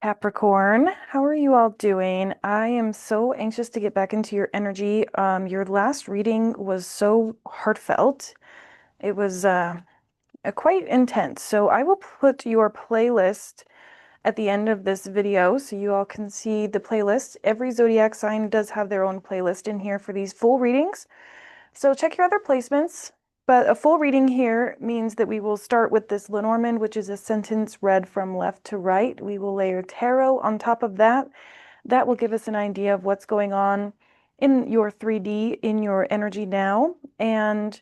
Capricorn, how are you all doing? I am so anxious to get back into your energy. Your last reading was so heartfelt. It was quite intense. So I will put your playlist at the end of this video so you all can see the playlist. Every zodiac sign does have their own playlist in here for these full readings. So check your other placements. But a full reading here means that we will start with this Lenormand, which is a sentence read from left to right. We will layer tarot on top of that. That will give us an idea of what's going on in your 3D, in your energy now. And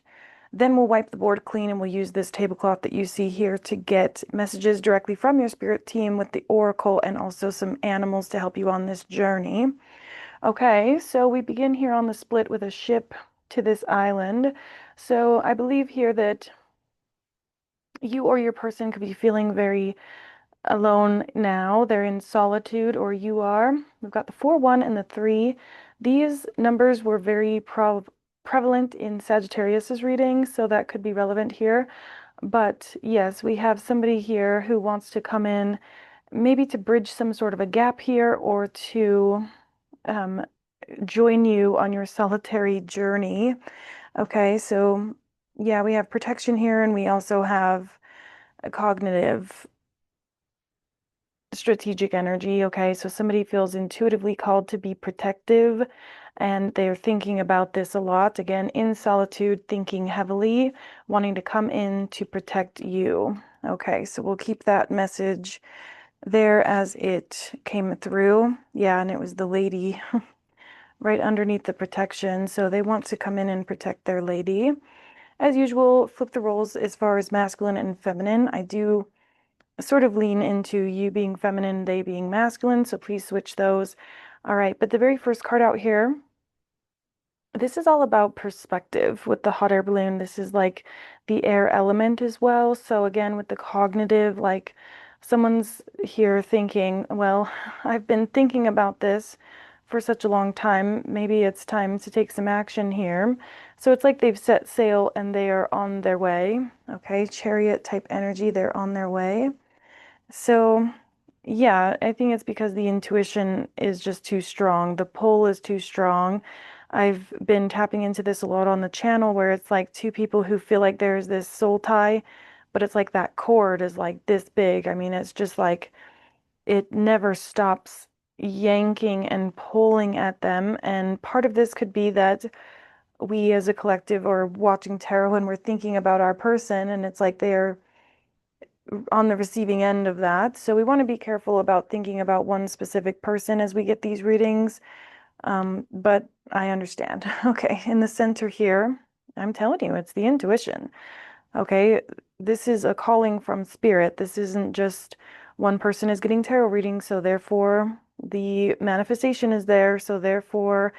then we'll wipe the board clean and we'll use this tablecloth that you see here to get messages directly from your spirit team with the oracle and also some animals to help you on this journey. Okay, so we begin here on the split with a ship to this island. So I believe here that you or your person could be feeling very alone now. They're in solitude, or you are. We've got the 4, 1, and the 3. These numbers were very prevalent in Sagittarius's reading, so that could be relevant here. But yes, we have somebody here who wants to come in, maybe to bridge some sort of a gap here or to um, join you on your solitary journey. Okay, so yeah, we have protection here, and we also have a cognitive strategic energy. Okay, so somebody feels intuitively called to be protective, and they're thinking about this a lot. Again, in solitude, thinking heavily, wanting to come in to protect you. Okay, so we'll keep that message there as it came through. Yeah, and it was the lady right underneath the protection. So they want to come in and protect their lady. As usual, flip the roles as far as masculine and feminine. I do sort of lean into you being feminine, they being masculine, so please switch those. All right, but the very first card out here, this is all about perspective with the hot air balloon. This is like the air element as well. So again, with the cognitive, like someone's here thinking, well, I've been thinking about this for such a long time. Maybe it's time to take some action here. So it's like they've set sail and they are on their way. Okay, chariot type energy, they're on their way. So yeah, I think it's because the intuition is just too strong. The pull is too strong. I've been tapping into this a lot on the channel where it's like two people who feel like there's this soul tie, but it's like that cord is like this big. I mean, it's just like it never stops yanking and pulling at them. And part of this could be that we as a collective are watching tarot and we're thinking about our person, and it's like they're on the receiving end of that. So we want to be careful about thinking about one specific person as we get these readings. But I understand. Okay, in the center here, I'm telling you, it's the intuition. Okay, this is a calling from spirit. This isn't just one person is getting tarot readings, so therefore the manifestation is there, so therefore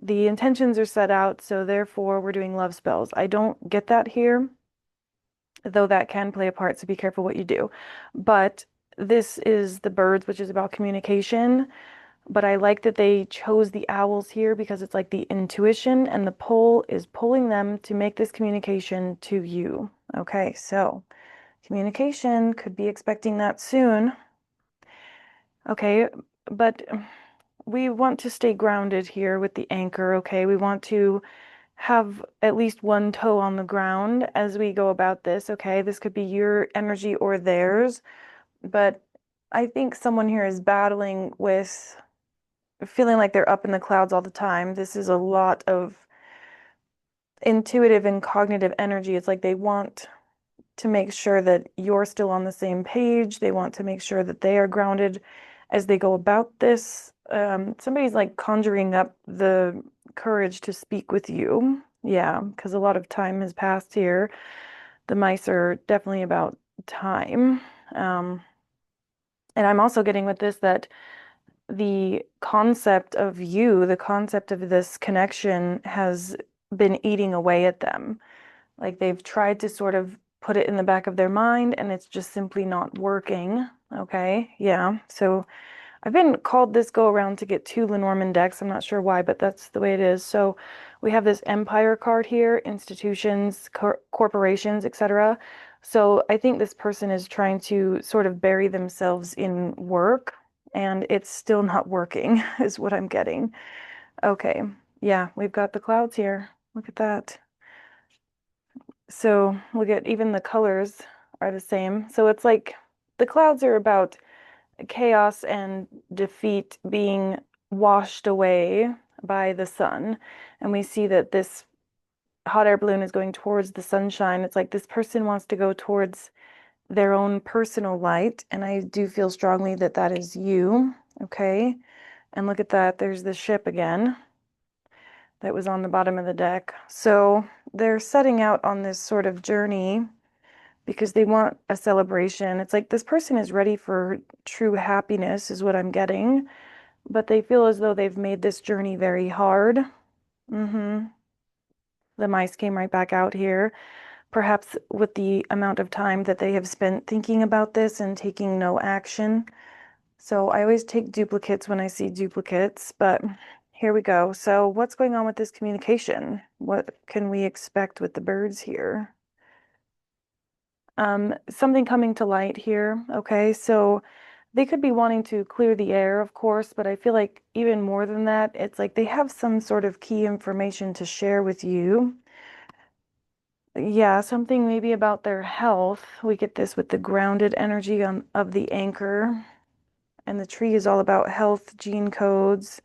the intentions are set out, so therefore we're doing love spells. I don't get that here, though that can play a part, so be careful what you do. But this is the birds, which is about communication. But I like that they chose the owls here because it's like the intuition and the pull is pulling them to make this communication to you. Okay, so communication, could be expecting that soon. Okay, but we want to stay grounded here with the anchor. Okay, we want to have at least one toe on the ground as we go about this. Okay, this could be your energy or theirs, but I think someone here is battling with feeling like they're up in the clouds all the time. This is a lot of intuitive and cognitive energy. It's like they want to make sure that you're still on the same page. They want to make sure that they are grounded as they go about this. Somebody's like conjuring up the courage to speak with you. Yeah, because a lot of time has passed here. The mice are definitely about time. Um, and I'm also getting with this that the concept of you, the concept of this connection has been eating away at them. Like they've tried to sort of put it in the back of their mind and it's just simply not working. Okay, yeah. So I've been called this go around to get 2 Lenormand decks. I'm not sure why, but that's the way it is. So we have this Empire card here, institutions, corporations, etc. So I think this person is trying to sort of bury themselves in work. and it's still not working, is what I'm getting. Okay, yeah, we've got the clouds here. Look at that. So look at even the colors are the same. So it's like the clouds are about chaos and defeat being washed away by the sun. And we see that this hot air balloon is going towards the sunshine. It's like this person wants to go towards their own personal light. And I do feel strongly that that is you. Okay. And look at that. There's the ship again that was on the bottom of the deck. So they're setting out on this sort of journey because they want a celebration. It's like this person is ready for true happiness, is what I'm getting, but they feel as though they've made this journey very hard. Mm-hmm. The mice came right back out here, perhaps with the amount of time that they have spent thinking about this and taking no action. So I always take duplicates when I see duplicates, but here we go. So what's going on with this communication? What can we expect with the birds here? Something coming to light here. Okay, so they could be wanting to clear the air, of course, but I feel like even more than that, it's like they have some sort of key information to share with you. Yeah, something maybe about their health. We get this with the grounded energy of the anchor, and the tree is all about health, gene codes.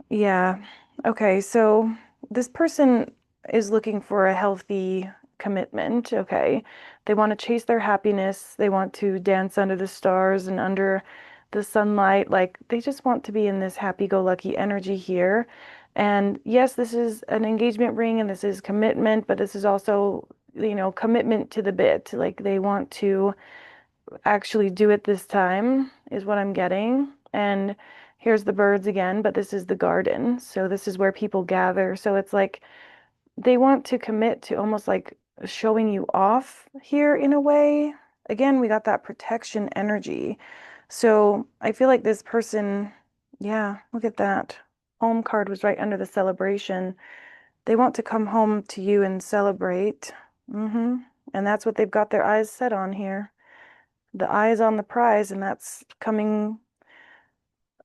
Yeah. Okay, so this person is looking for a healthy commitment. Okay. They want to chase their happiness. They want to dance under the stars and under the sunlight. Like they just want to be in this happy-go-lucky energy here. And yes, this is an engagement ring and this is commitment, but this is also, commitment to the bit. Like they want to actually do it this time, is what I'm getting. And here's the birds again, but this is the garden. So this is where people gather. So it's like they want to commit to almost like showing you off here in a way. Again, we got that protection energy. So I feel like this person, yeah, look at that. Home card was right under the celebration. They want to come home to you and celebrate. Mm-hmm. And that's what they've got their eyes set on here. The eye is on the prize, and that's coming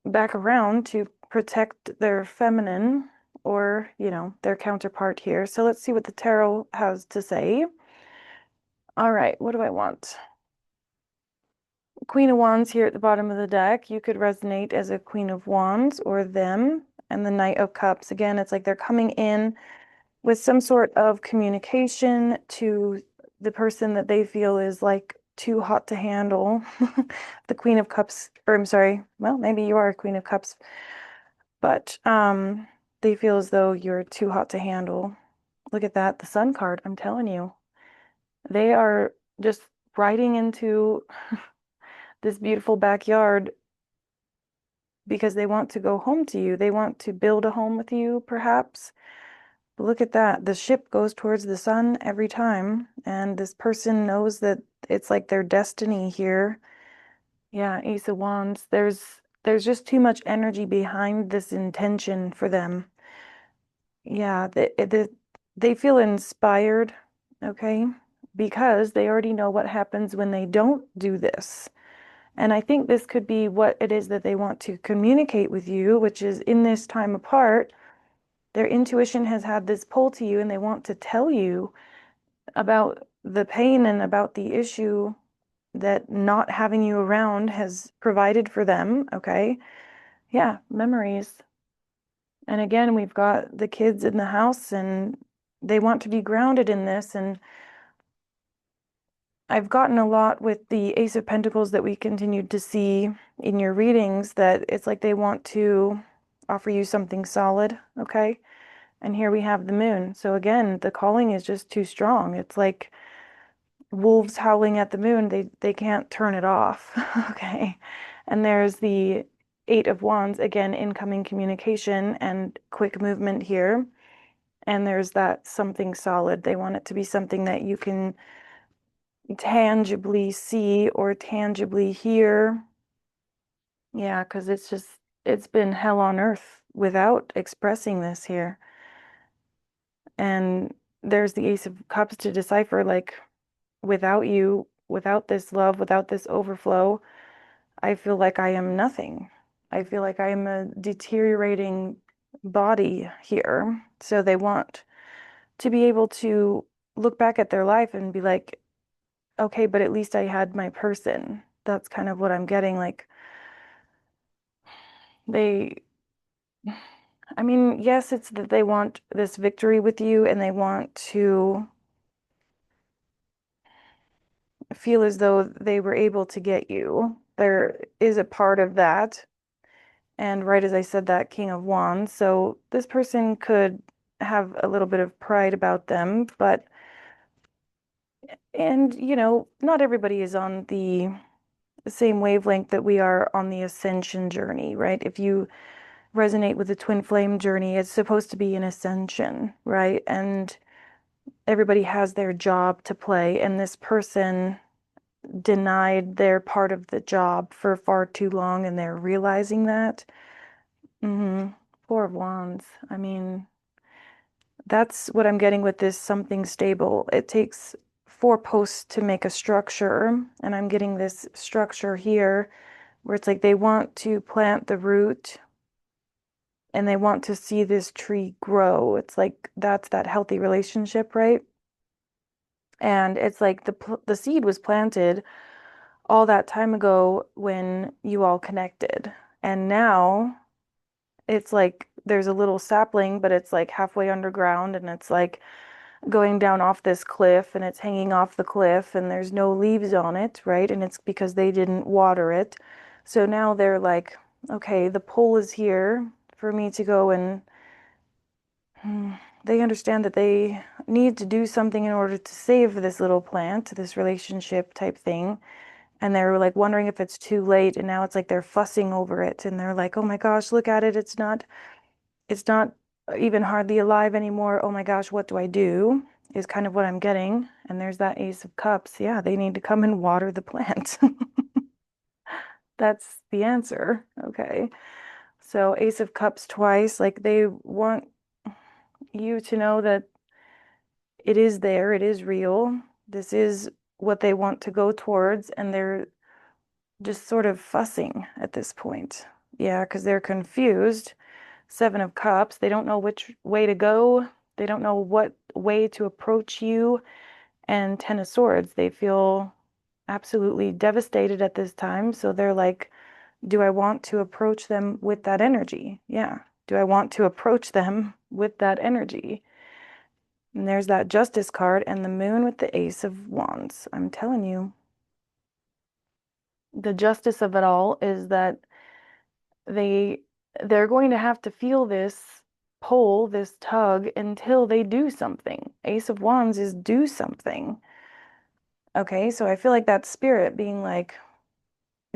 back around to protect their feminine or, their counterpart here. So let's see what the tarot has to say. All right, what do I want? Queen of Wands here at the bottom of the deck. You could resonate as a Queen of Wands or them. And the Knight of Cups. Again, it's like they're coming in with some sort of communication to the person that they feel is like too hot to handle. The Queen of Cups, or I'm sorry, well, maybe you are a Queen of Cups, but they feel as though you're too hot to handle. Look at that, the Sun card, I'm telling you. They are just riding into this beautiful backyard because they want to go home to you. They want to build a home with you, perhaps. But look at that. The ship goes towards the sun every time, and this person knows that it's like their destiny here. Yeah, Ace of Wands. There's just too much energy behind this intention for them. Yeah, they feel inspired, okay, because they already know what happens when they don't do this. And I think this could be what it is that they want to communicate with you, which is in this time apart, their intuition has had this pull to you and they want to tell you about the pain and about the issue that not having you around has provided for them. Okay. Yeah, memories. And again, we've got the kids in the house and they want to be grounded in this. And I've gotten a lot with the Ace of Pentacles that we continued to see in your readings that it's like they want to offer you something solid. Okay. And here we have the moon. So again, the calling is just too strong. It's like wolves howling at the moon. They can't turn it off. Okay. And there's the Eight of Wands, again, incoming communication and quick movement here. And there's that something solid. They want it to be something that you can tangibly see or tangibly hear. Yeah, because it's been hell on earth without expressing this here. And there's the Ace of Cups to decipher, like, without you, without this love, without this overflow, I feel like I am nothing. I feel like I am a deteriorating body here. So they want to be able to look back at their life and be like, okay, but at least I had my person. That's kind of what I'm getting. Like they, I mean, yes, it's that they want this victory with you and they want to feel as though they were able to get you. There is a part of that. And right as I said that, King of Wands. So this person could have a little bit of pride about them, but, and not everybody is on the same wavelength that we are on the ascension journey, right? If you resonate with the twin flame journey, it's supposed to be an ascension, right? And everybody has their job to play, and this person denied their part of the job for far too long, and they're realizing that. Four of Wands. I mean, that's what I'm getting with this something stable. It takes four posts to make a structure, and I'm getting this structure here where it's like they want to plant the root and they want to see this tree grow. It's like that's that healthy relationship, right? And it's like the seed was planted all that time ago when you all connected. And now it's like there's a little sapling, but it's like halfway underground and it's like going down off this cliff and it's hanging off the cliff and there's no leaves on it, right? And it's because they didn't water it. So now they're like, okay, the pull is here for me to go and they understand that they need to do something in order to save this little plant, this relationship type thing. And they're like wondering if it's too late. And now it's like they're fussing over it. And they're like, oh my gosh, look at it. It's not even hardly alive anymore. Oh my gosh, what do I do? Is kind of what I'm getting. And there's that Ace of Cups. Yeah, they need to come and water the plant. That's the answer. Okay. So Ace of Cups twice, like they want you to know that it is there, it is real. This is what they want to go towards, and they're just sort of fussing at this point. Yeah, because they're confused. Seven of Cups, they don't know which way to go. They don't know what way to approach you. And Ten of Swords, they feel absolutely devastated at this time. So they're like, do I want to approach them with that energy? Yeah. Do I want to approach them with that energy? And there's that Justice card and the Moon with the Ace of Wands. I'm telling you, the justice of it all is that they they're going to have to feel this pull, this tug until they do something. Ace of Wands is do something. Okay, so I feel like that spirit being like,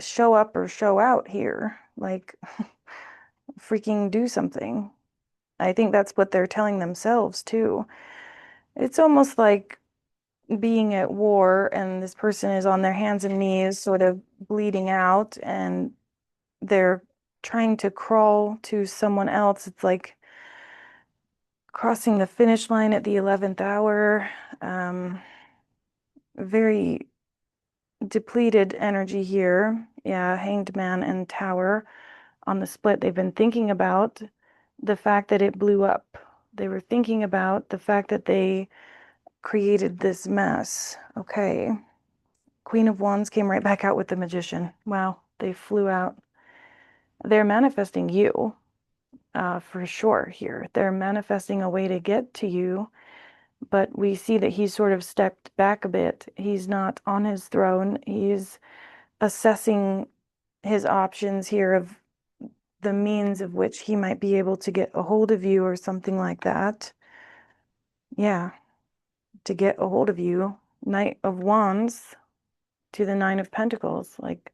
show up or show out here, like freaking do something. I think that's what they're telling themselves too. It's almost like being at war and this person is on their hands and knees, sort of bleeding out, and they're trying to crawl to someone else. It's like crossing the finish line at the 11th hour. Very depleted energy here. Yeah, Hanged Man and Tower on the split. They've been thinking about the fact that it blew up. They were thinking about the fact that they created this mess. Okay. Queen of Wands came right back out with the Magician. Wow, they flew out. They're manifesting you, for sure here. They're manifesting a way to get to you, but we see that he's sort of stepped back a bit. He's not on his throne. He's assessing his options here of the means of which he might be able to get a hold of you or something like that. Yeah, to get a hold of you. Knight of Wands to the Nine of Pentacles, like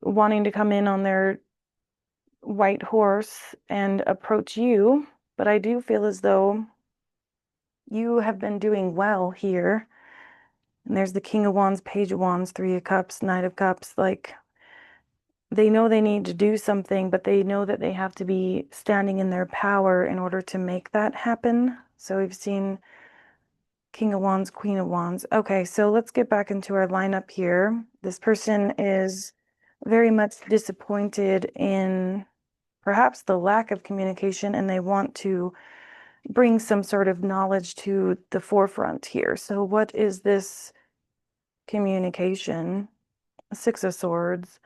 wanting to come in on their white horse and approach you. But I do feel as though you have been doing well here. And there's the King of Wands, Page of Wands, Three of Cups, Knight of Cups. Like they know they need to do something, but they know that they have to be standing in their power in order to make that happen. So we've seen King of Wands, Queen of Wands. Okay, so let's get back into our lineup here. This person is very much disappointed in perhaps the lack of communication, and they want to bring some sort of knowledge to the forefront here. So what is this communication? Six of Swords.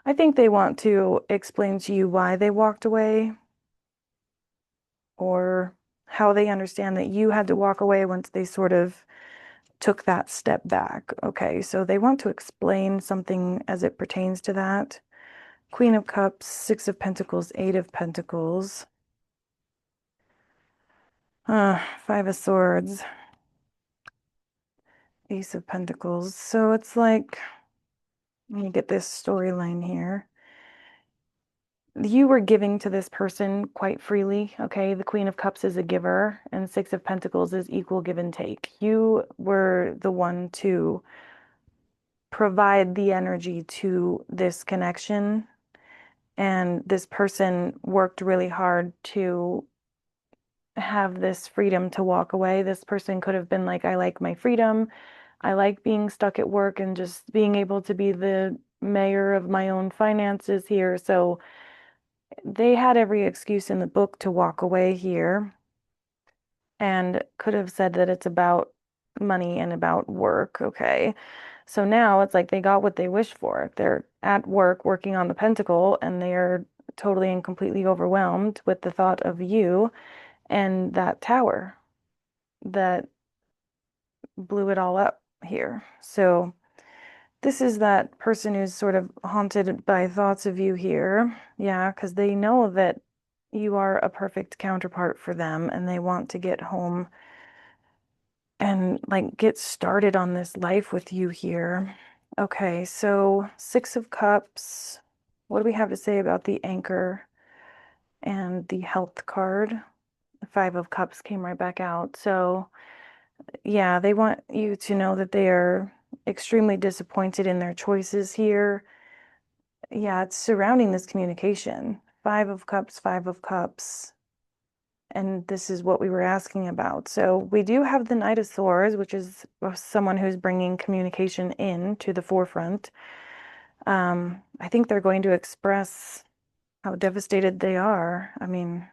I think they want to explain to you why they walked away, or how they understand that you had to walk away once they sort of took that step back. Okay, so they want to explain something as it pertains to that. Queen of Cups, Six of Pentacles, Eight of Pentacles, Five of Swords, Ace of Pentacles. So it's like, let me get this storyline here. You were giving to this person quite freely, okay? The Queen of Cups is a giver, and Six of Pentacles is equal give and take. You were the one to provide the energy to this connection, and this person worked really hard to have this freedom to walk away. This person could have been like, I like my freedom. I like being stuck at work and just being able to be the mayor of my own finances here. So they had every excuse in the book to walk away here, and could have said that it's about money and about work. Okay. So now it's like they got what they wished for. They're at work working on the pentacle, and they're totally and completely overwhelmed with the thought of you and that tower that blew it all up here. So this is that person who's sort of haunted by thoughts of you here. Yeah, because they know that you are a perfect counterpart for them, and they want to get home and like get started on this life with you here. Okay, so Six of Cups. What do we have to say about the Anchor and the Health card? The Five of Cups came right back out. So yeah, they want you to know that they are extremely disappointed in their choices here. Yeah, it's surrounding this communication. Five of Cups, Five of Cups. And this is what we were asking about. So we do have the Knight of Swords, which is someone who's bringing communication in to the forefront. I think they're going to express how devastated they are. I mean,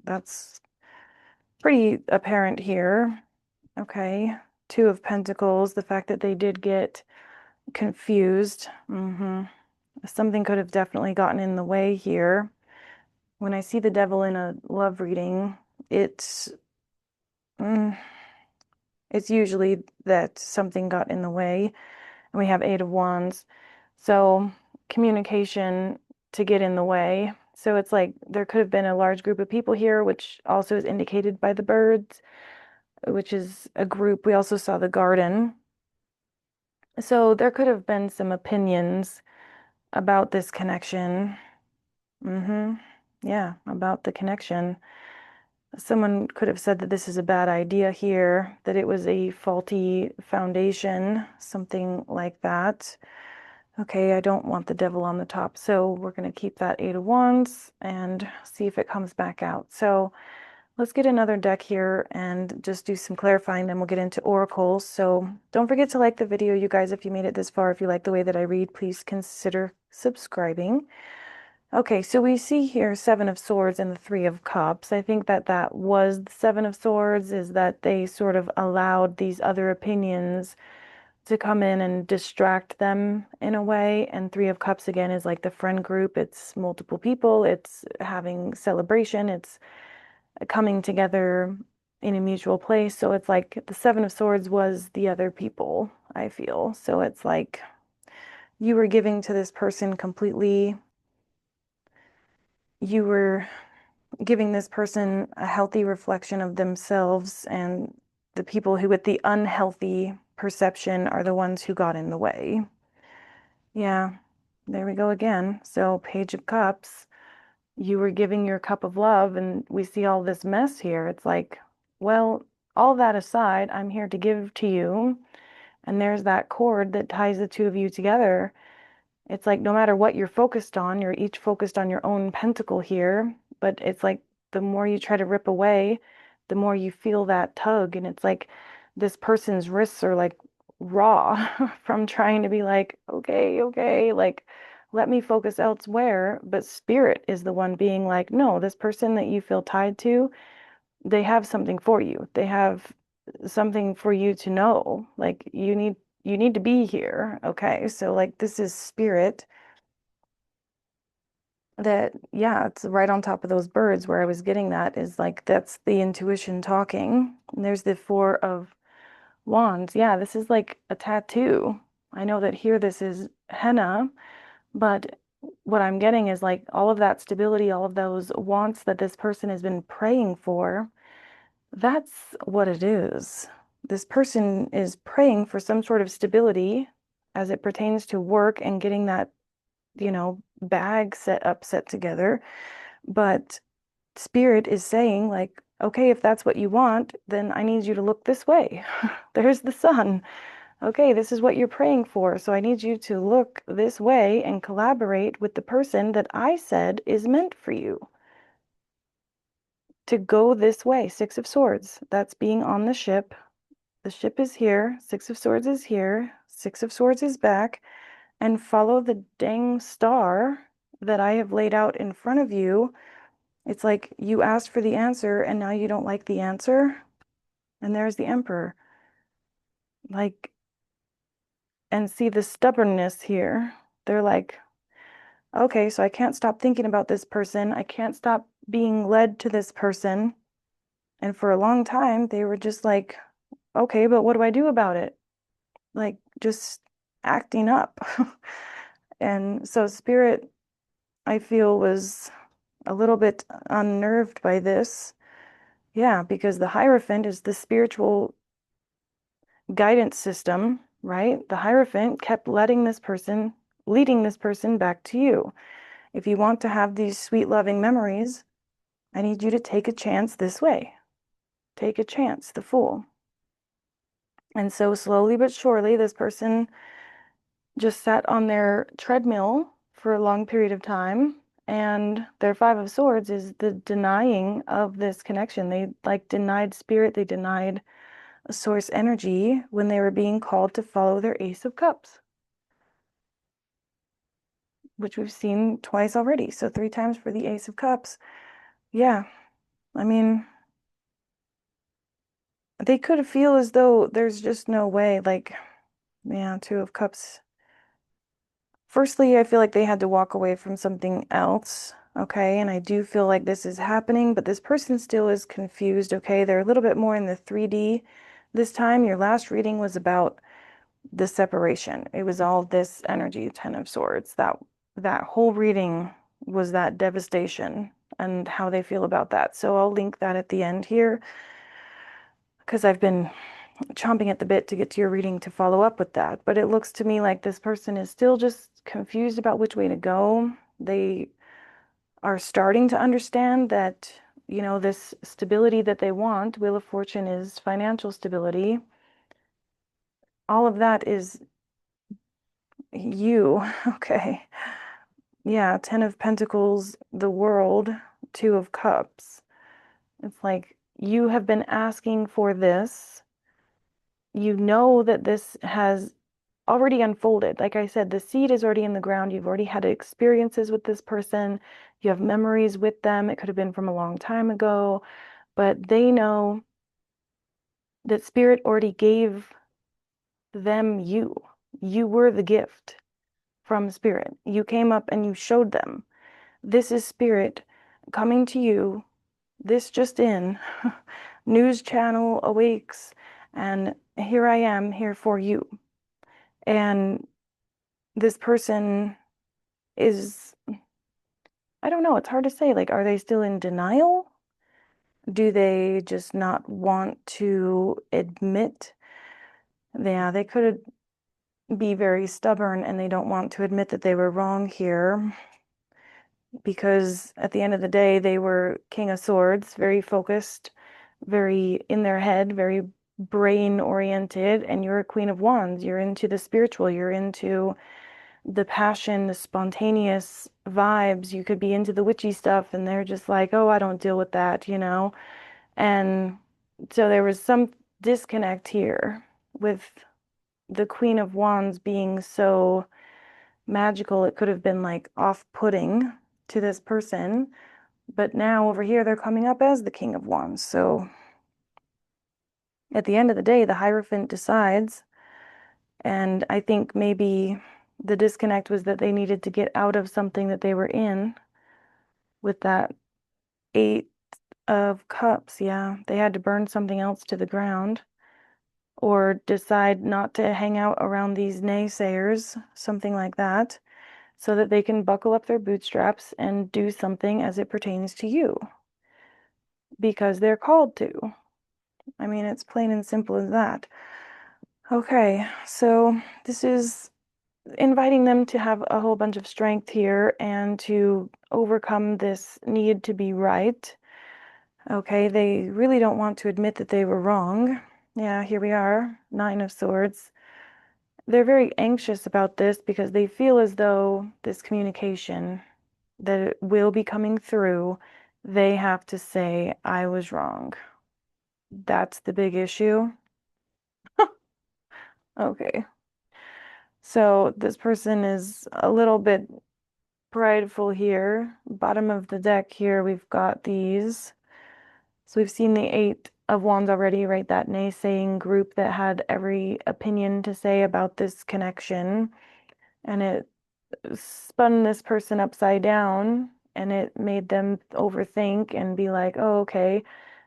that's pretty apparent here. Okay. Two of Pentacles, the fact that they did get confused. Something could have definitely gotten in the way here. When I see the devil in a love reading, it's mm, it's usually that something got in the way. And we have Eight of Wands. So communication to get in the way. So it's like there could have been a large group of people here, which also is indicated by the birds, which is a group. We also saw the garden. So there could have been some opinions about this connection. Yeah, about the connection. Someone could have said that this is a bad idea here, that it was a faulty foundation, something like that. Okay, I don't want the devil on the top, so we're going to keep that Eight of Wands and see if it comes back out. So let's get another deck here and just do some clarifying, then we'll get into oracles. So don't forget to like the video, you guys, if you made it this far. If you like the way that I read, please consider subscribing. Okay, so we see here Seven of Swords and the Three of Cups. I think that that was the Seven of Swords, is that they sort of allowed these other opinions to come in and distract them in a way. And Three of Cups, again, is like the friend group. It's multiple people, it's having celebration, it's coming together in a mutual place. So it's like the Seven of Swords was the other people, I feel. So it's like you were giving to this person completely. You were giving this person a healthy reflection of themselves, and the people who with the unhealthy perception are the ones who got in the way. Yeah, there we go again. So Page of Cups, you were giving your cup of love, and we see all this mess here. It's like, well, all that aside, I'm here to give to you, and there's that cord that ties the two of you together. It's like no matter what you're focused on, you're each focused on your own pentacle here, but it's like the more you try to rip away, the more you feel that tug. And it's like this person's wrists are like raw from trying to be like, okay, okay, like let me focus elsewhere. But spirit is the one being like, no, this person that you feel tied to, they have something for you. They have something for you to know. Like you need to be here. Okay. So like this is spirit that, yeah, it's right on top of those birds where I was getting that is like that's the intuition talking. And there's the Four of Wands. Yeah, this is like a tattoo. I know that here this is henna, but what I'm getting is like all of that stability, all of those wants that this person has been praying for. That's what it is. This person is praying for some sort of stability as it pertains to work and getting that, bag set together. But spirit is saying, like, okay, if that's what you want, then I need you to look this way. There's the sun. Okay, this is what you're praying for. So I need you to look this way and collaborate with the person that I said is meant for you to go this way. Six of Swords. That's being on the ship. The ship is here. Six of Swords is here. Six of Swords is back. And follow the dang star that I have laid out in front of you. It's like you asked for the answer and now you don't like the answer. And there's the Emperor. Like, and see the stubbornness here. They're like, okay, so I can't stop thinking about this person. I can't stop being led to this person. And for a long time, they were just like, okay, but what do I do about it? Like, just acting up. And so, Spirit, I feel, was a little bit unnerved by this. Yeah, because the Hierophant is the spiritual guidance system, right? The Hierophant kept leading this person back to you. If you want to have these sweet, loving memories, I need you to take a chance this way. Take a chance, the Fool. And so slowly but surely, this person just sat on their treadmill for a long period of time. And their Five of Swords is the denying of this connection. They like denied spirit, they denied a source energy when they were being called to follow their Ace of Cups, which we've seen twice already. So 3 times for the Ace of Cups. Yeah, I mean, they could feel as though there's just no way. Like, yeah, Two of Cups. Firstly, I feel like they had to walk away from something else. Okay, and I do feel like this is happening, but this person still is confused. Okay, they're a little bit more in the 3D this time. Your last reading was about the separation. It was all this energy, Ten of Swords. That whole reading was that devastation and how they feel about that. So I'll link that at the end here because I've been chomping at the bit to get to your reading to follow up with that. But it looks to me like this person is still just confused about which way to go. They are starting to understand that, this stability that they want, Wheel of Fortune is financial stability. All of that is you. Okay. Yeah, Ten of Pentacles, the World, Two of Cups. It's like you have been asking for this. You know that this has already unfolded. Like I said, the seed is already in the ground. You've already had experiences with this person. You have memories with them. It could have been from a long time ago, but they know that Spirit already gave them you. You were the gift from Spirit. You came up and you showed them. This is Spirit coming to you. This just in. News channel awakes, and here I am here for you. And this person is, I don't know, it's hard to say. Like, are they still in denial? Do they just not want to admit? Yeah, they could be very stubborn and they don't want to admit that they were wrong here because at the end of the day, they were King of Swords, very focused, very in their head, very brain oriented, and you're a Queen of Wands. You're into the spiritual, you're into the passion, the spontaneous vibes. You could be into the witchy stuff, and they're just like, oh, I don't deal with that. And so there was some disconnect here with the Queen of Wands being so magical. It could have been like off-putting to this person, but now over here they're coming up as the King of Wands. So at the end of the day, the Hierophant decides, and I think maybe the disconnect was that they needed to get out of something that they were in with that Eight of Cups. Yeah, they had to burn something else to the ground or decide not to hang out around these naysayers, something like that, so that they can buckle up their bootstraps and do something as it pertains to you because they're called to. I mean, it's plain and simple as that. Okay, so this is inviting them to have a whole bunch of strength here and to overcome this need to be right. Okay, they really don't want to admit that they were wrong. Yeah, here we are, Nine of Swords. They're very anxious about this because they feel as though this communication that it will be coming through, they have to say, I was wrong. That's the big issue. Okay. So this person is a little bit prideful here. Bottom of the deck here, we've got these. So we've seen the Eight of Wands already, right? That naysaying group that had every opinion to say about this connection. And it spun this person upside down and it made them overthink and be like, oh, okay,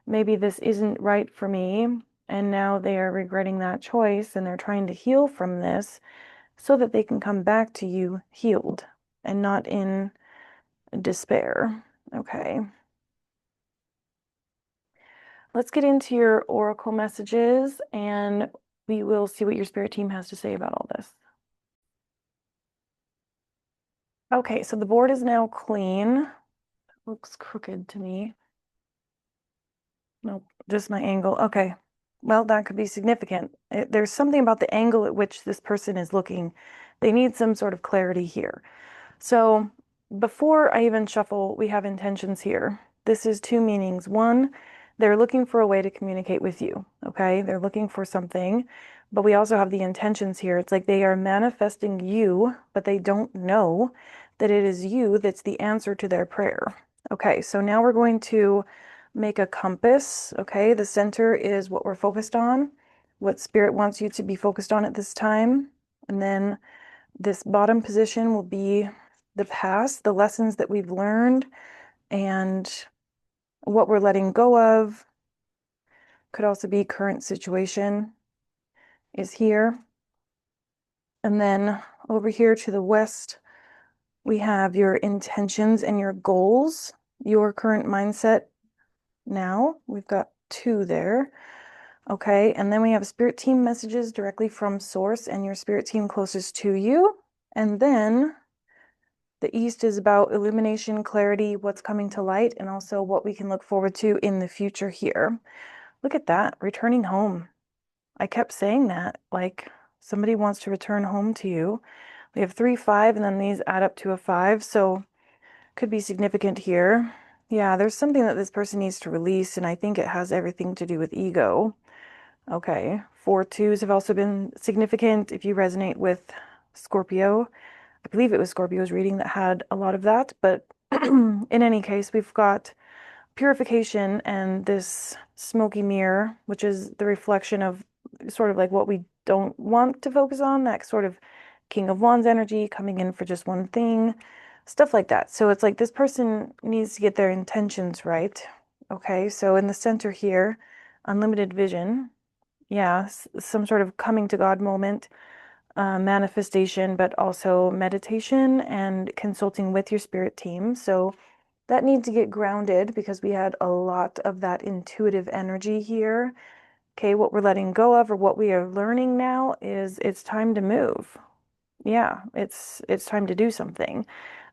maybe this isn't right for me. And now they are regretting that choice and they're trying to heal from this so that they can come back to you healed and not in despair. Okay. Let's get into your oracle messages and we will see what your spirit team has to say about all this. Okay, so the board is now clean. Looks crooked to me. Nope, just my angle. Okay. Well, that could be significant. There's something about the angle at which this person is looking. They need some sort of clarity here. So before I even shuffle, we have intentions here. This is two meanings. One, they're looking for a way to communicate with you, okay? They're looking for something, but we also have the intentions here. It's like they are manifesting you, but they don't know that it is you that's the answer to their prayer. Okay, so now we're going to make a compass, okay? The center is what we're focused on, what spirit wants you to be focused on at this time. And then this bottom position will be the past, the lessons that we've learned, and what we're letting go of. Could also be current situation is here. And then over here to the west, we have your intentions and your goals, your current mindset now. We've got two there. Okay, and then we have spirit team messages directly from source and your spirit team closest to you. And then the east is about illumination, clarity, what's coming to light, and also what we can look forward to in the future here. Look at that, returning home. I kept saying that, like somebody wants to return home to you. We have 3, 5, and then these add up to a 5, so could be significant here. Yeah, there's something that this person needs to release, and I think it has everything to do with ego. Okay, 4 2s have also been significant if you resonate with Scorpio. I believe it was Scorpio's reading that had a lot of that, but in any case, we've got purification and this smoky mirror, which is the reflection of sort of like what we don't want to focus on, that sort of King of Wands energy coming in for just one thing, stuff like that. So it's like this person needs to get their intentions right. Okay, so in the center here, unlimited vision. Yeah, some sort of coming to God moment, manifestation, but also meditation and consulting with your spirit team. So that needs to get grounded because we had a lot of that intuitive energy here. Okay, what we're letting go of or what we are learning now is it's time to move. Yeah, it's time to do something.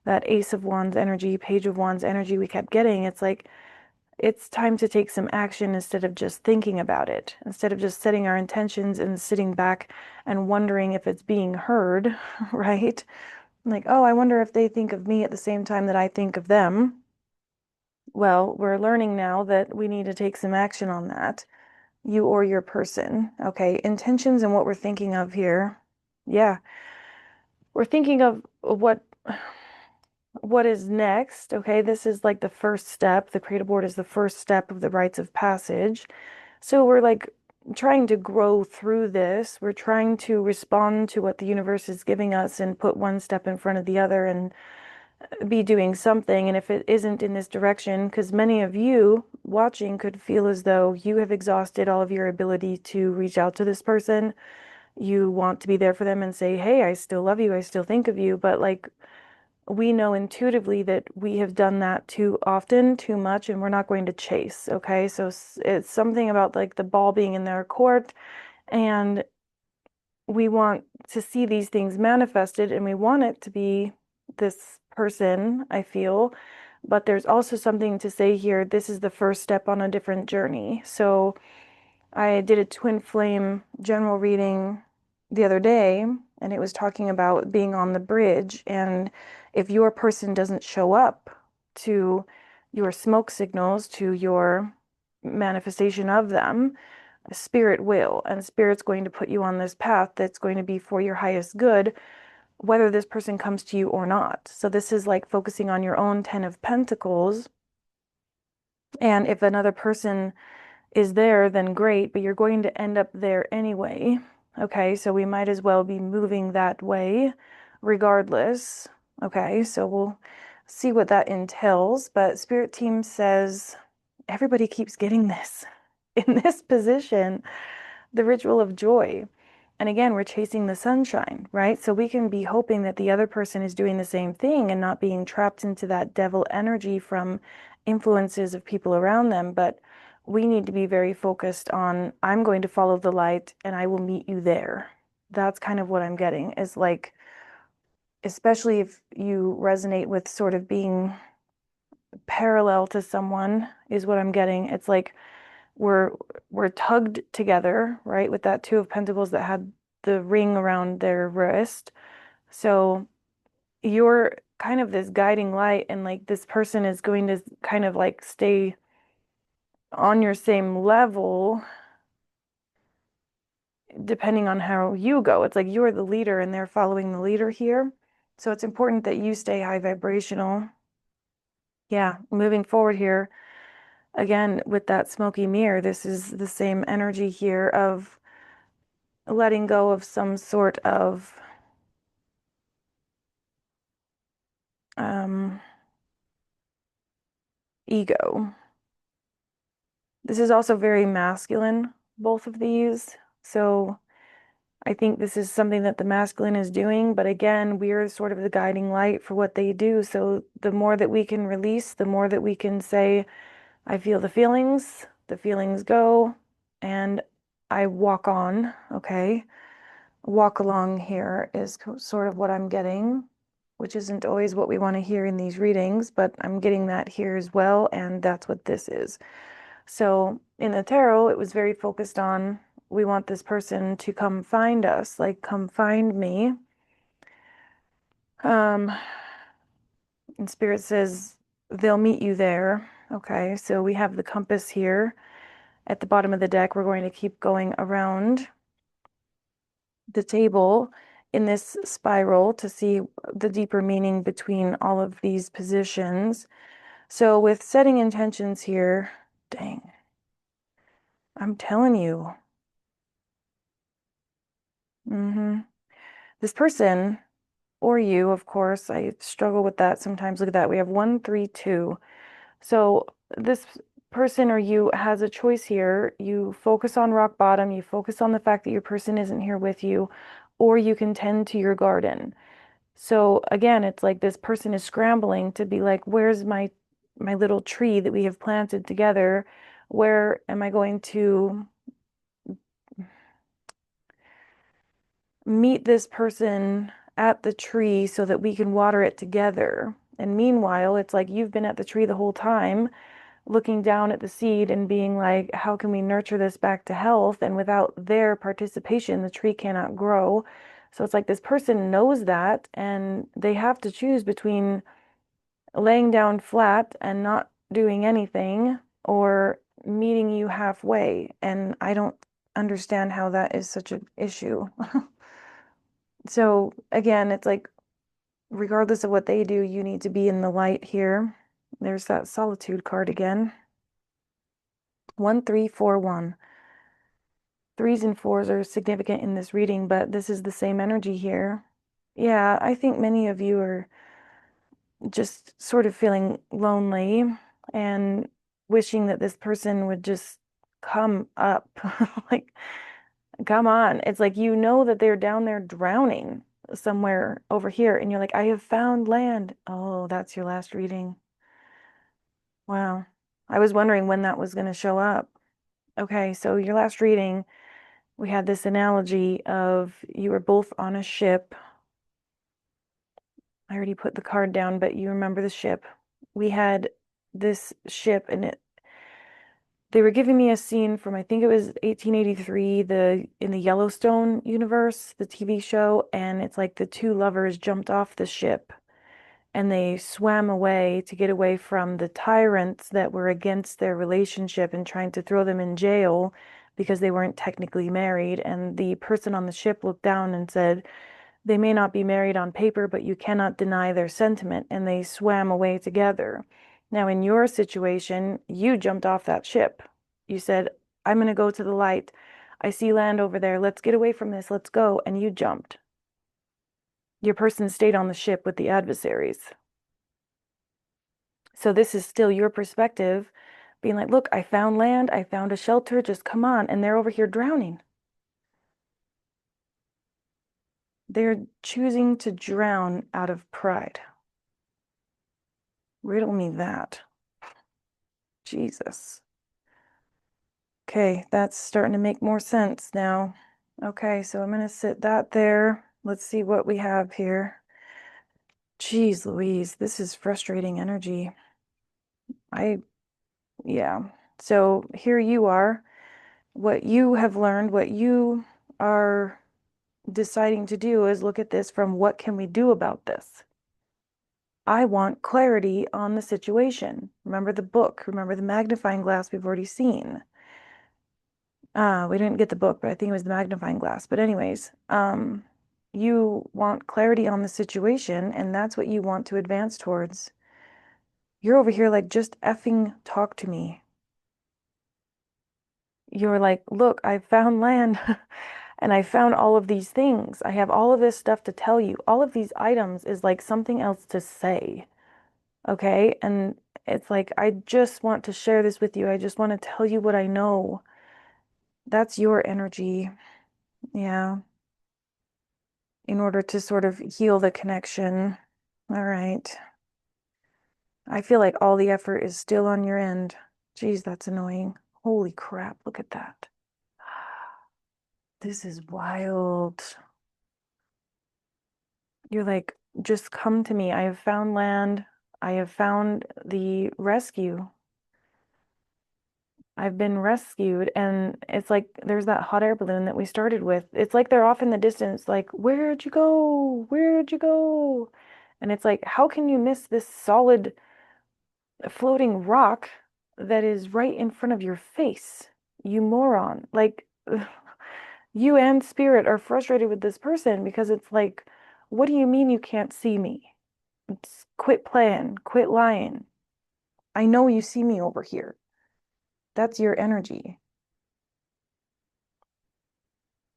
That Ace of Wands energy, Page of Wands energy we kept getting, it's like it's time to take some action instead of just thinking about it, instead of just setting our intentions and sitting back and wondering if it's being heard, right? Like, oh, I wonder if they think of me at the same time that I think of them. Well, we're learning now that we need to take some action on that, you or your person. Okay, intentions and what we're thinking of here. Yeah, we're thinking of what what is next? Okay, this is like the first step. The creative board is the first step of the rites of passage. So we're like trying to grow through this. We're trying to respond to what the universe is giving us and put one step in front of the other and be doing something. And if it isn't in this direction, because many of you watching could feel as though you have exhausted all of your ability to reach out to this person. You want to be there for them and say, hey, I still love you, I still think of you. But like we know intuitively that we have done that too often, too much, and we're not going to chase. Okay. So it's something about like the ball being in their court, and we want to see these things manifested, and we want it to be this person, I feel. But there's also something to say here. This is the first step on a different journey. So I did a twin flame general reading the other day, and it was talking about being on the bridge. And if your person doesn't show up to your smoke signals, to your manifestation of them, spirit will. And spirit's going to put you on this path that's going to be for your highest good, whether this person comes to you or not. So this is like focusing on your own 10 of Pentacles. And if another person is there, then great, but you're going to end up there anyway. Okay, so we might as well be moving that way regardless. Okay, so we'll see what that entails. But Spirit Team says everybody keeps getting this in this position, the ritual of joy. And again, we're chasing the sunshine, right? So we can be hoping that the other person is doing the same thing and not being trapped into that devil energy from influences of people around them. But we need to be very focused on, I'm going to follow the light and I will meet you there. That's kind of what I'm getting, is like, especially if you resonate with sort of being parallel to someone, is what I'm getting. It's like we're tugged together, right? With that Two of Pentacles that had the ring around their wrist. So you're kind of this guiding light, and like this person is going to kind of like stay on your same level depending on how you go. It's like you're the leader and they're following the leader here. So it's important that you stay high vibrational. Yeah, moving forward here, again, with that smoky mirror, this is the same energy here of letting go of some sort of ego. This is also very masculine, both of these. So I think this is something that the masculine is doing, but again, we're sort of the guiding light for what they do. So the more that we can release, the more that we can say, I feel the feelings go, and I walk on, okay? Walk along here is sort of what I'm getting, which isn't always what we want to hear in these readings, but I'm getting that here as well, and that's what this is. So in the tarot, it was very focused on, we want this person to come find us, like come find me. And Spirit says they'll meet you there. Okay, so we have the compass here at the bottom of the deck. We're going to keep going around the table in this spiral to see the deeper meaning between all of these positions. So with setting intentions here, dang, I'm telling you, this person, or you, of course, I struggle with that sometimes. Look at that. We have 1, 3, 2. So this person or you has a choice here. You focus on rock bottom, you focus on the fact that your person isn't here with you, or you can tend to your garden. So again, it's like this person is scrambling to be like, where's my little tree that we have planted together? Where am I going to meet this person at the tree so that we can water it together? And meanwhile, it's like you've been at the tree the whole time, looking down at the seed and being like, how can we nurture this back to health? And without their participation, the tree cannot grow. So it's like this person knows that, and they have to choose between laying down flat and not doing anything or meeting you halfway. And I don't understand how that is such an issue. So again, it's like regardless of what they do, you need to be in the light here. There's that solitude card again. 1341. Threes and fours are significant in this reading, but this is the same energy here. Yeah, I think many of you are just sort of feeling lonely and wishing that this person would just come up. Like, come on. It's like you know that they're down there drowning somewhere over here, and you're like, I have found land. Oh, that's your last reading. Wow. I was wondering when that was going to show up. Okay, so your last reading, we had this analogy of you were both on a ship. I already put the card down, but you remember the ship. We had this ship, and they were giving me a scene from, I think it was 1883, in the Yellowstone universe, the TV show, and it's like the two lovers jumped off the ship and they swam away to get away from the tyrants that were against their relationship and trying to throw them in jail because they weren't technically married. And the person on the ship looked down and said, they may not be married on paper, but you cannot deny their sentiment. And they swam away together. Now, in your situation, you jumped off that ship. You said, I'm going to go to the light. I see land over there. Let's get away from this. Let's go. And you jumped. Your person stayed on the ship with the adversaries. So this is still your perspective, being like, look, I found land. I found a shelter. Just come on. And they're over here drowning. They're choosing to drown out of pride. Riddle me that. Jesus. Okay, that's starting to make more sense now. Okay, so I'm going to sit that there. Let's see what we have here. Jeez Louise, this is frustrating energy. Yeah. So here you are. What you have learned, what you are deciding to do is look at this from what can we do about this? I want clarity on the situation. Remember the book, remember the magnifying glass we've already seen. We didn't get the book, but I think it was the magnifying glass. But anyways, you want clarity on the situation, and that's what you want to advance towards. You're over here like, just effing talk to me. You're like, look, I found land and I found all of these things. I have all of this stuff to tell you. All of these items is like something else to say. Okay. And it's like, I just want to share this with you. I just want to tell you what I know. That's your energy. Yeah. In order to sort of heal the connection. All right. I feel like all the effort is still on your end. Geez, that's annoying. Holy crap. Look at that. This is wild. You're like, just come to me. I have found land. I have found the rescue. I've been rescued. And it's like there's that hot air balloon that we started with. It's like they're off in the distance, like, where'd you go? Where'd you go? And it's like, how can you miss this solid floating rock that is right in front of your face? You moron. Like, you and spirit are frustrated with this person because it's like, what do you mean you can't see me? Quit playing, quit lying. I know you see me over here. That's your energy.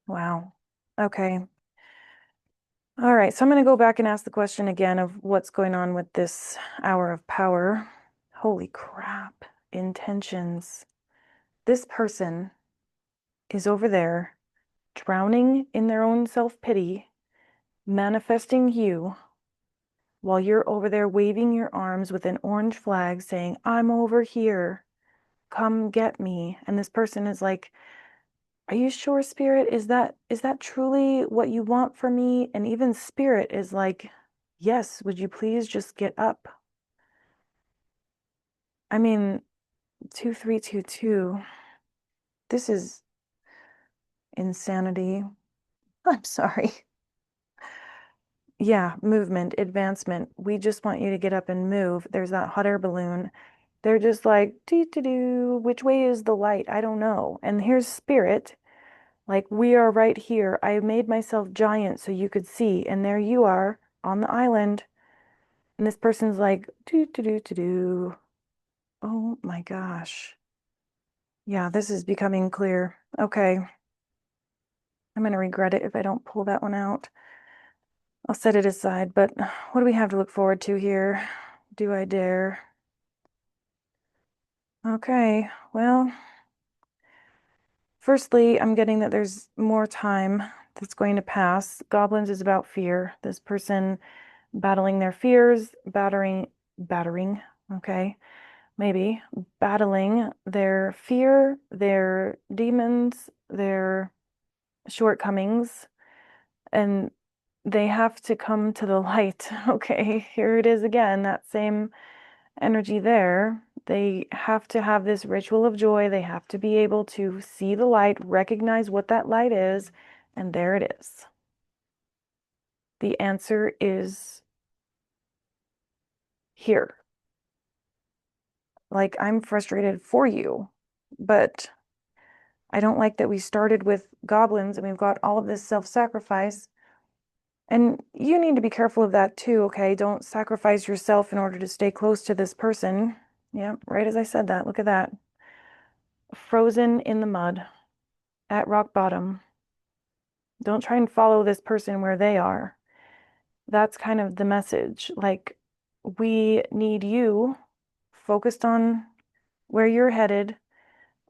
Wow. Okay. All right. So I'm going to go back and ask the question again of what's going on with this hour of power. Holy crap. Intentions. This person is over there drowning in their own self-pity, manifesting you while you're over there waving your arms with an orange flag saying, I'm over here. Come get me. And this person is like, are you sure, Spirit? Is that truly what you want for me? And even Spirit is like, yes, would you please just get up? I mean, 2322. This is insanity. I'm sorry. Yeah, movement, advancement. We just want you to get up and move. There's that hot air balloon. They're just like, doo doo doo, which way is the light? I don't know. And here's Spirit. Like, we are right here. I made myself giant so you could see. And there you are. on the island. And this person's like, do, do, do, do, do. Oh my gosh. Yeah, this is becoming clear. Okay. I'm going to regret it if I don't pull that one out. I'll set it aside, but what do we have to look forward to here? Do I dare? Okay, well, firstly, I'm getting that there's more time that's going to pass. Goblins is about fear. This person battling their fears, battering, okay, maybe battling their fear, their demons, their shortcomings, and they have to come to the light. Okay, here it is again, that same energy there. They have to have this ritual of joy. They have to be able to see the light, recognize what that light is, and there it is. The answer is here. Like, I'm frustrated for you, but I don't like that we started with goblins and we've got all of this self-sacrifice. And you need to be careful of that too, okay? Don't sacrifice yourself in order to stay close to this person. Yeah, right as I said that. Look at that. Frozen in the mud at rock bottom. Don't try and follow this person where they are. That's kind of the message. Like, we need you focused on where you're headed,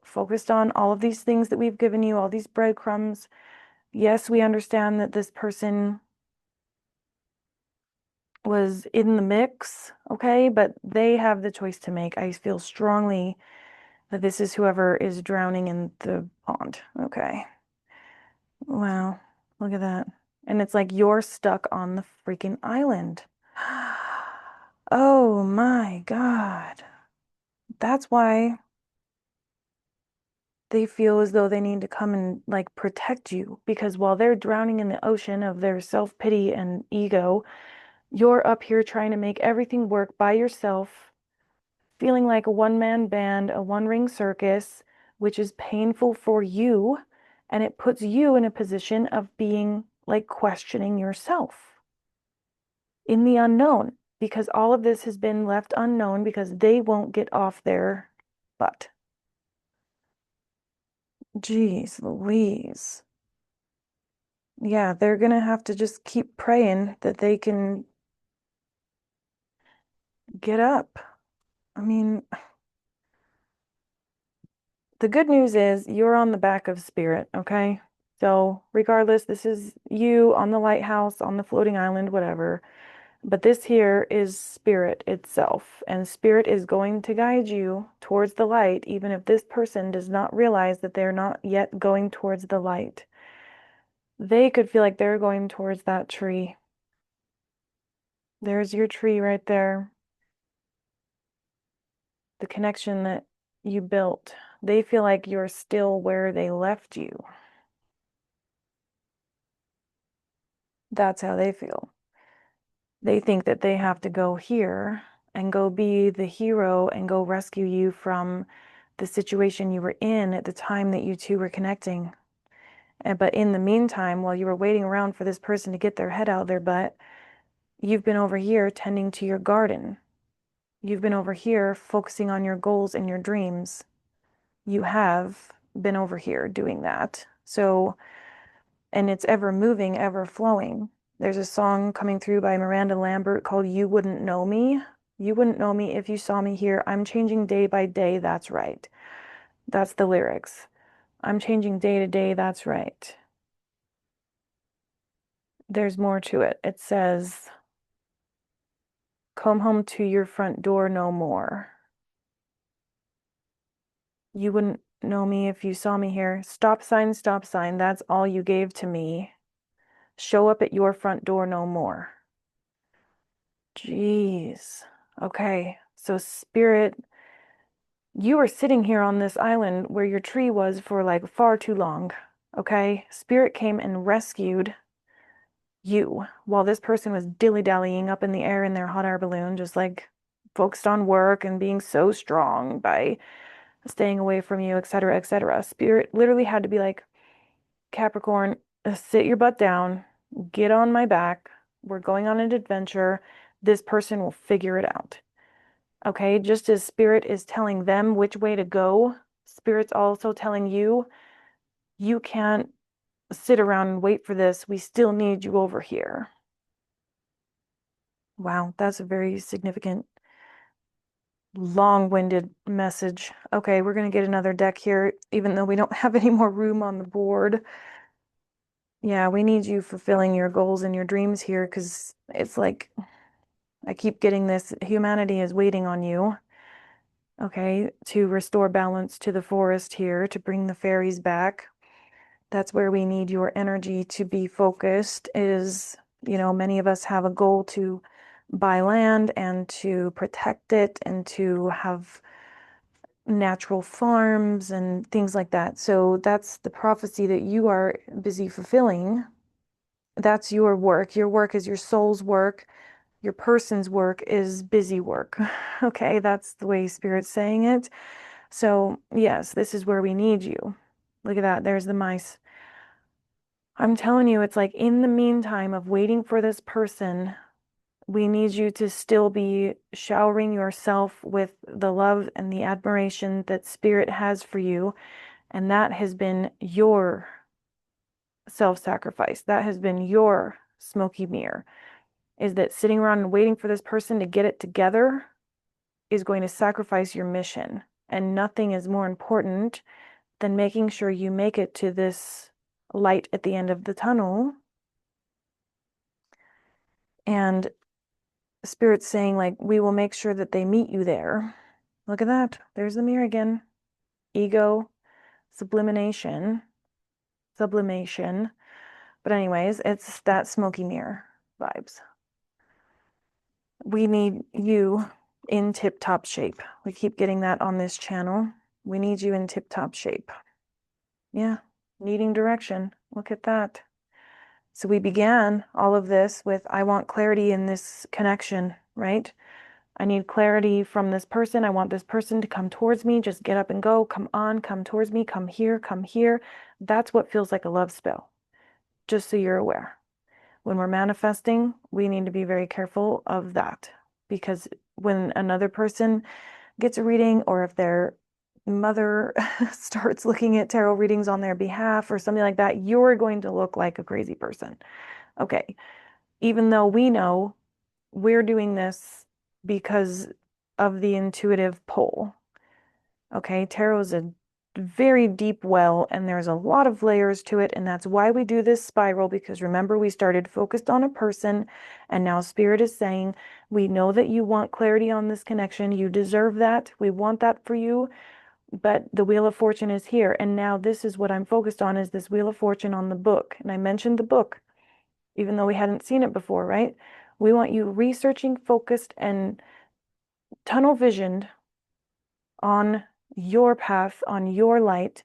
focused on all of these things that we've given you, all these breadcrumbs. Yes, we understand that this person was in the mix, okay, but they have the choice to make. I feel strongly that this is whoever is drowning in the pond, okay. Wow, look at that. And it's like you're stuck on the freaking island. Oh my God. That's why they feel as though they need to come and like protect you, because while they're drowning in the ocean of their self-pity and ego, you're up here trying to make everything work by yourself, feeling like a one-man band, a one-ring circus, which is painful for you, and it puts you in a position of being like questioning yourself in the unknown, because all of this has been left unknown because they won't get off their butt. Jeez Louise. Yeah, they're gonna have to just keep praying that they can get up. I mean, the good news is you're on the back of spirit, okay? So, regardless, this is you on the lighthouse, on the floating island, whatever. But this here is spirit itself, and spirit is going to guide you towards the light, even if this person does not realize that they're not yet going towards the light. They could feel like they're going towards that tree. There's your tree right there. The connection that you built. They feel like you're still where they left you. That's how they feel. They think that they have to go here and go be the hero and go rescue you from the situation you were in at the time that you two were connecting. But in the meantime, while you were waiting around for this person to get their head out of their butt, you've been over here tending to your garden. You've been over here focusing on your goals and your dreams. You have been over here doing that. So, and it's ever moving, ever flowing. There's a song coming through by Miranda Lambert called You Wouldn't Know Me. You wouldn't know me if you saw me here. I'm changing day by day. That's right. That's the lyrics. I'm changing day to day. That's right. There's more to it. It says, come home to your front door no more. You wouldn't know me if you saw me here. Stop sign, stop sign. That's all you gave to me. Show up at your front door no more. Jeez. Okay. So, spirit, you were sitting here on this island where your tree was for like far too long. Okay. Spirit came and rescued you while this person was dilly-dallying up in the air in their hot air balloon, just like focused on work and being so strong by staying away from you, etc., etc. Spirit literally had to be like, Capricorn, sit your butt down, get on my back. We're going on an adventure. This person will figure it out. Okay, just as Spirit is telling them which way to go, Spirit's also telling you, you can't sit around and wait for this. We still need you over here. Wow, that's a very significant, long-winded message. Okay, we're going to get another deck here, even though we don't have any more room on the board. Yeah, we need you fulfilling your goals and your dreams here because it's like I keep getting this. Humanity is waiting on you, okay, to restore balance to the forest here, to bring the fairies back. That's where we need your energy to be focused is, many of us have a goal to buy land and to protect it and to have natural farms and things like that. So that's the prophecy that you are busy fulfilling. That's your work. Your work is your soul's work. Your person's work is busy work. Okay, that's the way Spirit's saying it. So, yes, this is where we need you. Look at that. There's the mice. I'm telling you, it's like in the meantime of waiting for this person, we need you to still be showering yourself with the love and the admiration that Spirit has for you. And that has been your self-sacrifice. That has been your smoky mirror. Is that sitting around and waiting for this person to get it together is going to sacrifice your mission. And nothing is more important than making sure you make it to this light at the end of the tunnel. And Spirit's saying, like, we will make sure that they meet you there. Look at that. There's the mirror again. Ego, sublimation. But anyways, it's that smoky mirror vibes. We need you in tip-top shape. We keep getting that on this channel. We need you in tip-top shape. Yeah, needing direction. Look at that. So we began all of this with, I want clarity in this connection, right? I need clarity from this person. I want this person to come towards me. Just get up and go. Come on, come towards me. Come here, come here. That's what feels like a love spell, just so you're aware. When we're manifesting, we need to be very careful of that because when another person gets a reading or if their mother starts looking at tarot readings on their behalf or something like that, you're going to look like a crazy person. Okay, even though we know we're doing this because of the intuitive pull. Okay, tarot is a very deep well and there's a lot of layers to it, and that's why we do this spiral, because remember we started focused on a person and now Spirit is saying we know that you want clarity on this connection, you deserve that, we want that for you, but the Wheel of Fortune is here, and now this is what I'm focused on, is this Wheel of Fortune on the book. And I mentioned the book even though we hadn't seen it before, right? We want you researching, focused, and tunnel visioned on your path, on your light,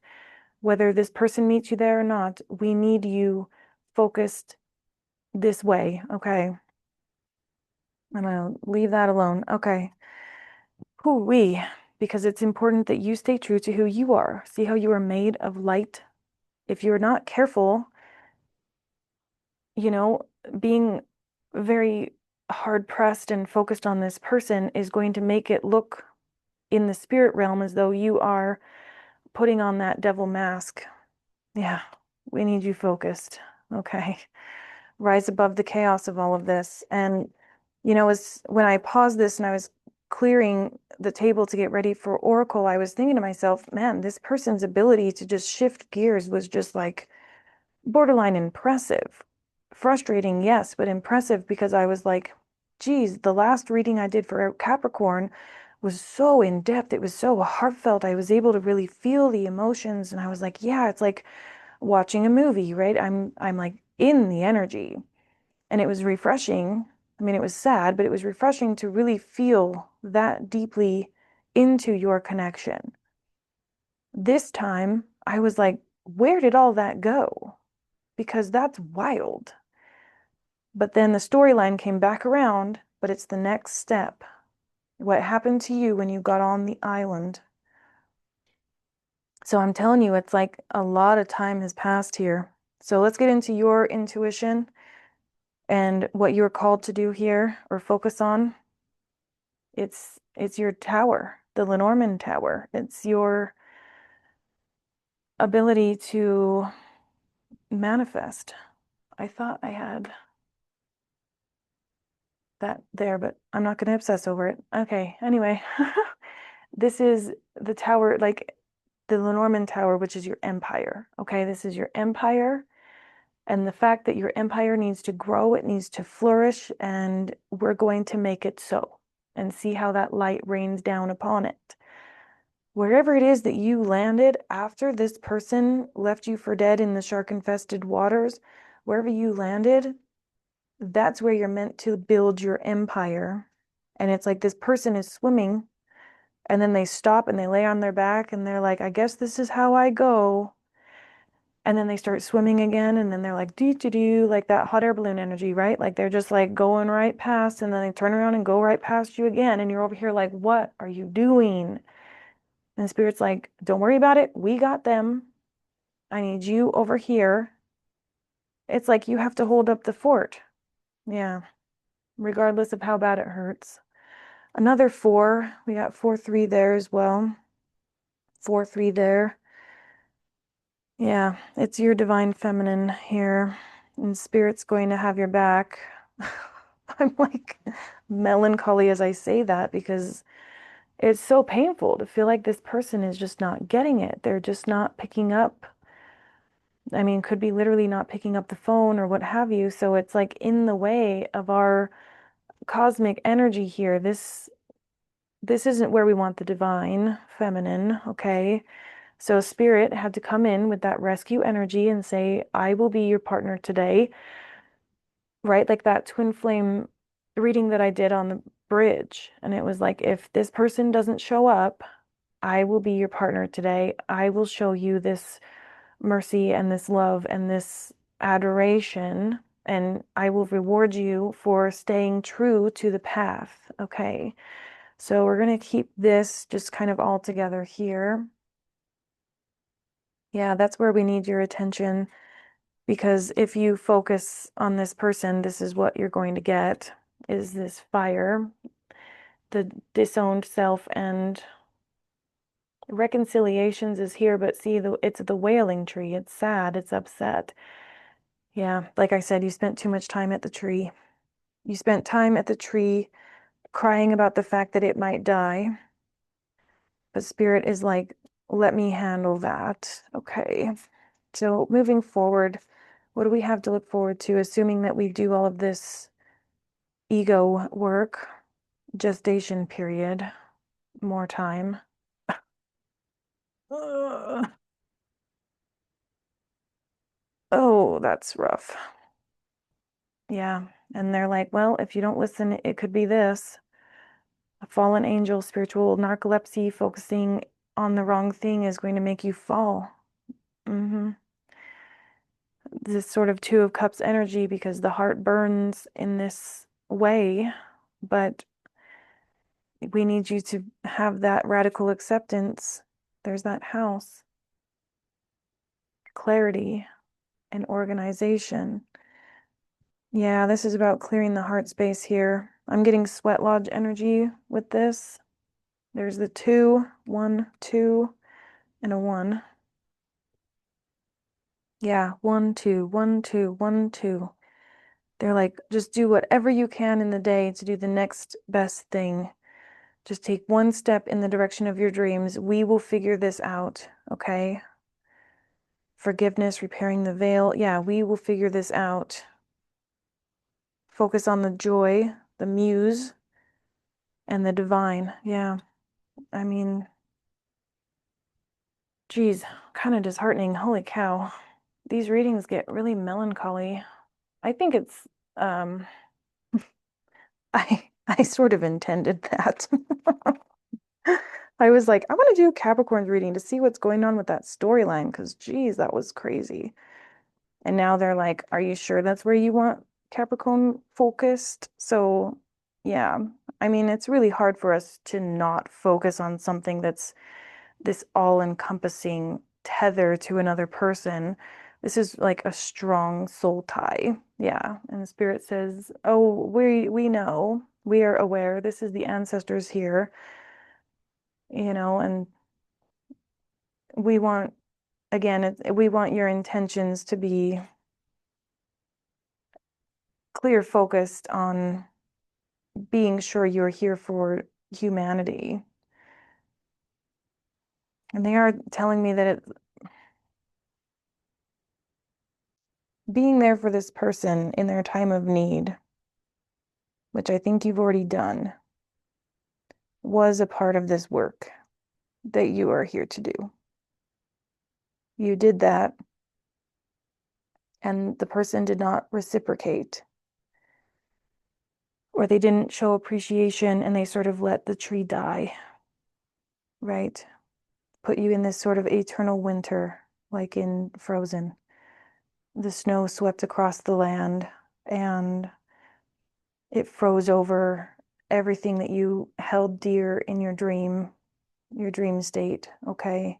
whether this person meets you there or not. We need you focused this way. Okay. I'm gonna leave that alone. Okay. Hoo-wee. Because it's important that you stay true to who you are. See how you are made of light? If you're not careful, being very hard pressed and focused on this person is going to make it look in the spirit realm as though you are putting on that devil mask. Yeah, we need you focused. Okay. Rise above the chaos of all of this. And, as when I paused this and I was clearing the table to get ready for Oracle, I was thinking to myself, man, this person's ability to just shift gears was just like borderline impressive. Frustrating, yes, but impressive, because I was like, geez, the last reading I did for Capricorn was so in depth. It was so heartfelt. I was able to really feel the emotions. And I was like, yeah, it's like watching a movie, right? I'm like in the energy. And it was refreshing. I mean, it was sad, but it was refreshing to really feel that deeply into your connection. This time, I was like, where did all that go? Because that's wild. But then the storyline came back around, but it's the next step. What happened to you when you got on the island? So I'm telling you, it's like a lot of time has passed here. So let's get into your intuition. And what you're called to do here or focus on, it's your tower, the Lenormand tower. It's your ability to manifest. I thought I had that there, but I'm not going to obsess over it. Okay, anyway, this is the tower, like the Lenormand tower, which is your empire. Okay, this is your empire. And the fact that your empire needs to grow, it needs to flourish, and we're going to make it so and see how that light rains down upon it. Wherever it is that you landed after this person left you for dead in the shark-infested waters, wherever you landed, that's where you're meant to build your empire. And it's like this person is swimming, and then they stop and they lay on their back, and they're like, I guess this is how I go. And then they start swimming again, and then they're like, do do do, like that hot air balloon energy, right? Like they're just like going right past, and then they turn around and go right past you again. And you're over here like, what are you doing? And Spirit's like, don't worry about it. We got them. I need you over here. It's like you have to hold up the fort. Yeah, regardless of how bad it hurts. Another four. We got 4-3 there as well. 4-3 there. Yeah, it's your divine feminine here. And Spirit's going to have your back. I'm like melancholy as I say that because it's so painful to feel like this person is just not getting it. They're just not picking up. I mean, could be literally not picking up the phone or what have you. So it's like in the way of our cosmic energy here. This isn't where we want the divine feminine, okay? So Spirit had to come in with that rescue energy and say, I will be your partner today, right? Like that twin flame reading that I did on the bridge. And it was like, if this person doesn't show up, I will be your partner today. I will show you this mercy and this love and this adoration, and I will reward you for staying true to the path. Okay. So we're going to keep this just kind of all together here. Yeah, that's where we need your attention because if you focus on this person, this is what you're going to get is this fire, the disowned self, and reconciliations is here, but see, it's the wailing tree. It's sad, it's upset. Yeah, like I said, you spent too much time at the tree. You spent time at the tree crying about the fact that it might die. But Spirit is like, let me handle that. Okay. So moving forward, what do we have to look forward to, assuming that we do all of this ego work, gestation period, more time? Ugh. Oh, that's rough. Yeah. And they're like, well, if you don't listen, it could be this. A fallen angel, spiritual narcolepsy, focusing on the wrong thing is going to make you fall. This sort of Two of Cups energy because the heart burns in this way, but we need you to have that radical acceptance. There's that house, clarity and organization. Yeah, this is about clearing the heart space here. I'm getting sweat lodge energy with this. There's the 2, 1, 2, and a 1. Yeah, 1, 2, 1, 2, 1, 2. They're like, just do whatever you can in the day to do the next best thing. Just take one step in the direction of your dreams. We will figure this out, okay? Forgiveness, repairing the veil. Yeah, we will figure this out. Focus on the joy, the muse, and the divine. Yeah, I mean, geez, kind of disheartening. Holy cow. These readings get really melancholy. I think it's, um, I sort of intended that. I was like, I want to do Capricorn's reading to see what's going on with that storyline because, geez, that was crazy. And now they're like, are you sure that's where you want Capricorn focused? So, yeah, I mean, it's really hard for us to not focus on something that's this all-encompassing tether to another person. This is like a strong soul tie. Yeah. And the spirit says, oh, we know, we are aware. This is the ancestors here, and we want, again, we want your intentions to be clear, focused on being sure you're here for humanity. And they are telling me that being there for this person in their time of need, which I think you've already done, was a part of this work that you are here to do. You did that, and the person did not reciprocate, or they didn't show appreciation, and they sort of let the tree die, right? Put you in this sort of eternal winter, like in Frozen. The snow swept across the land, and it froze over everything that you held dear in your dream state, okay?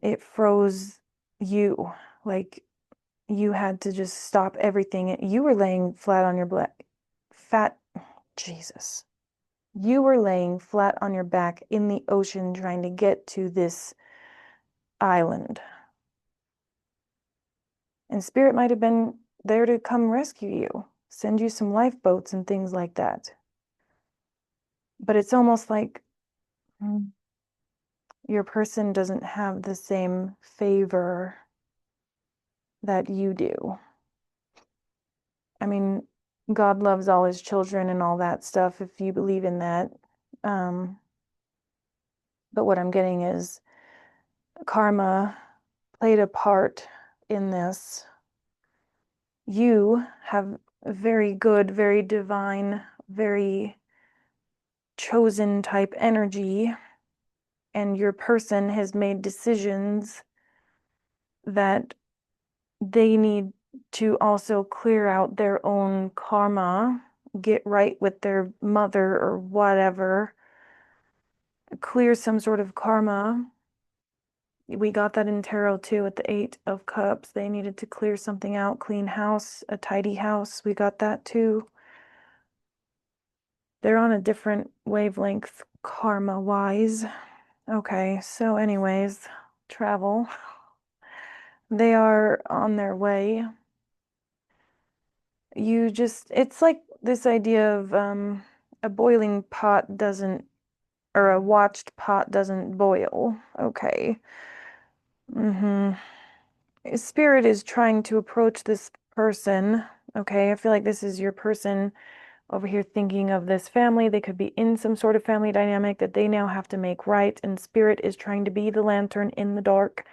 It froze you, like you had to just stop everything. You were laying flat on your back, Jesus. You were laying flat on your back in the ocean trying to get to this island. And Spirit might have been there to come rescue you, send you some lifeboats and things like that. But it's almost like your person doesn't have the same favor that you do. I mean, God loves all his children and all that stuff, if you believe in that. But what I'm getting is karma played a part in this. You have very good, very divine, very chosen type energy, and your person has made decisions that they need to also clear out their own karma, get right with their mother or whatever, clear some sort of karma. We got that in tarot too at the Eight of Cups. They needed to clear something out, clean house, a tidy house. We got that too. They're on a different wavelength karma-wise. Okay, so anyways, travel. They are on their way. It's like this idea of a boiling pot doesn't, or a watched pot doesn't boil. Okay. Spirit is trying to approach this person. Okay, I feel like this is your person over here thinking of this family. They could be in some sort of family dynamic that they now have to make right, and Spirit is trying to be the lantern in the dark.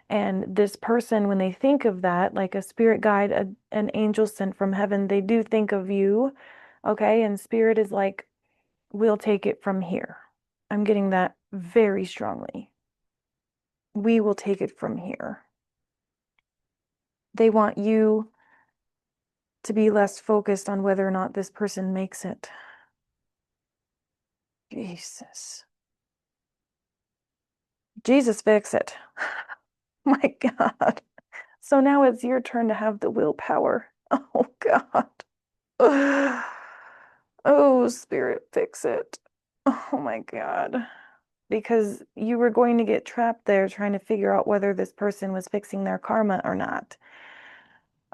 And this person, when they think of that, like a spirit guide, an angel sent from heaven, they do think of you. Okay, and Spirit is like, we'll take it from here. I'm getting that very strongly. We will take it from here. They want you to be less focused on whether or not this person makes it. Jesus. Jesus, fix it. My God. So now it's your turn to have the willpower. Oh, God. Oh, Spirit, fix it. Oh, my God. Because you were going to get trapped there trying to figure out whether this person was fixing their karma or not.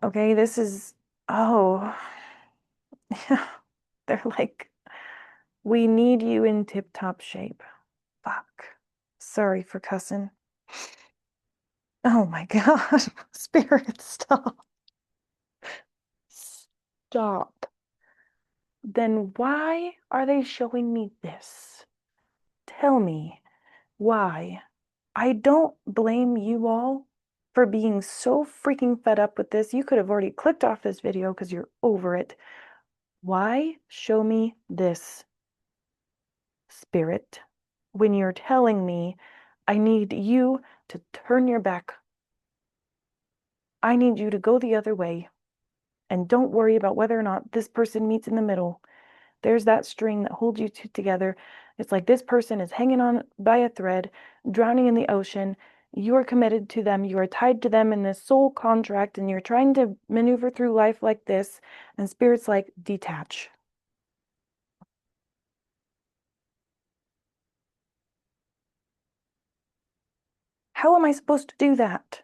Okay, this is, oh, they're like, we need you in tip-top shape. Fuck. Sorry for cussing. Oh my God. Spirit, stop. Stop. Then why are they showing me this? Tell me why. I don't blame you all for being so freaking fed up with this. You could have already clicked off this video because you're over it. Why show me this, Spirit, when you're telling me I need you to turn your back? I need you to go the other way and don't worry about whether or not this person meets in the middle. There's that string that holds you two together. It's like this person is hanging on by a thread, drowning in the ocean, You are committed to them. You are tied to them in this soul contract, and you're trying to maneuver through life like this. And Spirit's like, detach. How am I supposed to do that?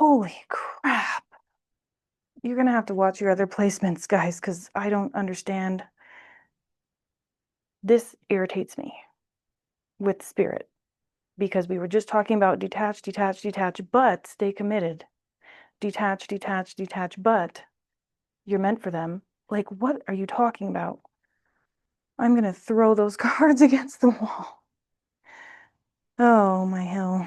Holy crap. You're going to have to watch your other placements, guys, because I don't understand. This irritates me with Spirit because we were just talking about detach, detach, detach, but stay committed. Detach, detach, detach, but you're meant for them. Like, what are you talking about? I'm going to throw those cards against the wall. Oh, my hell.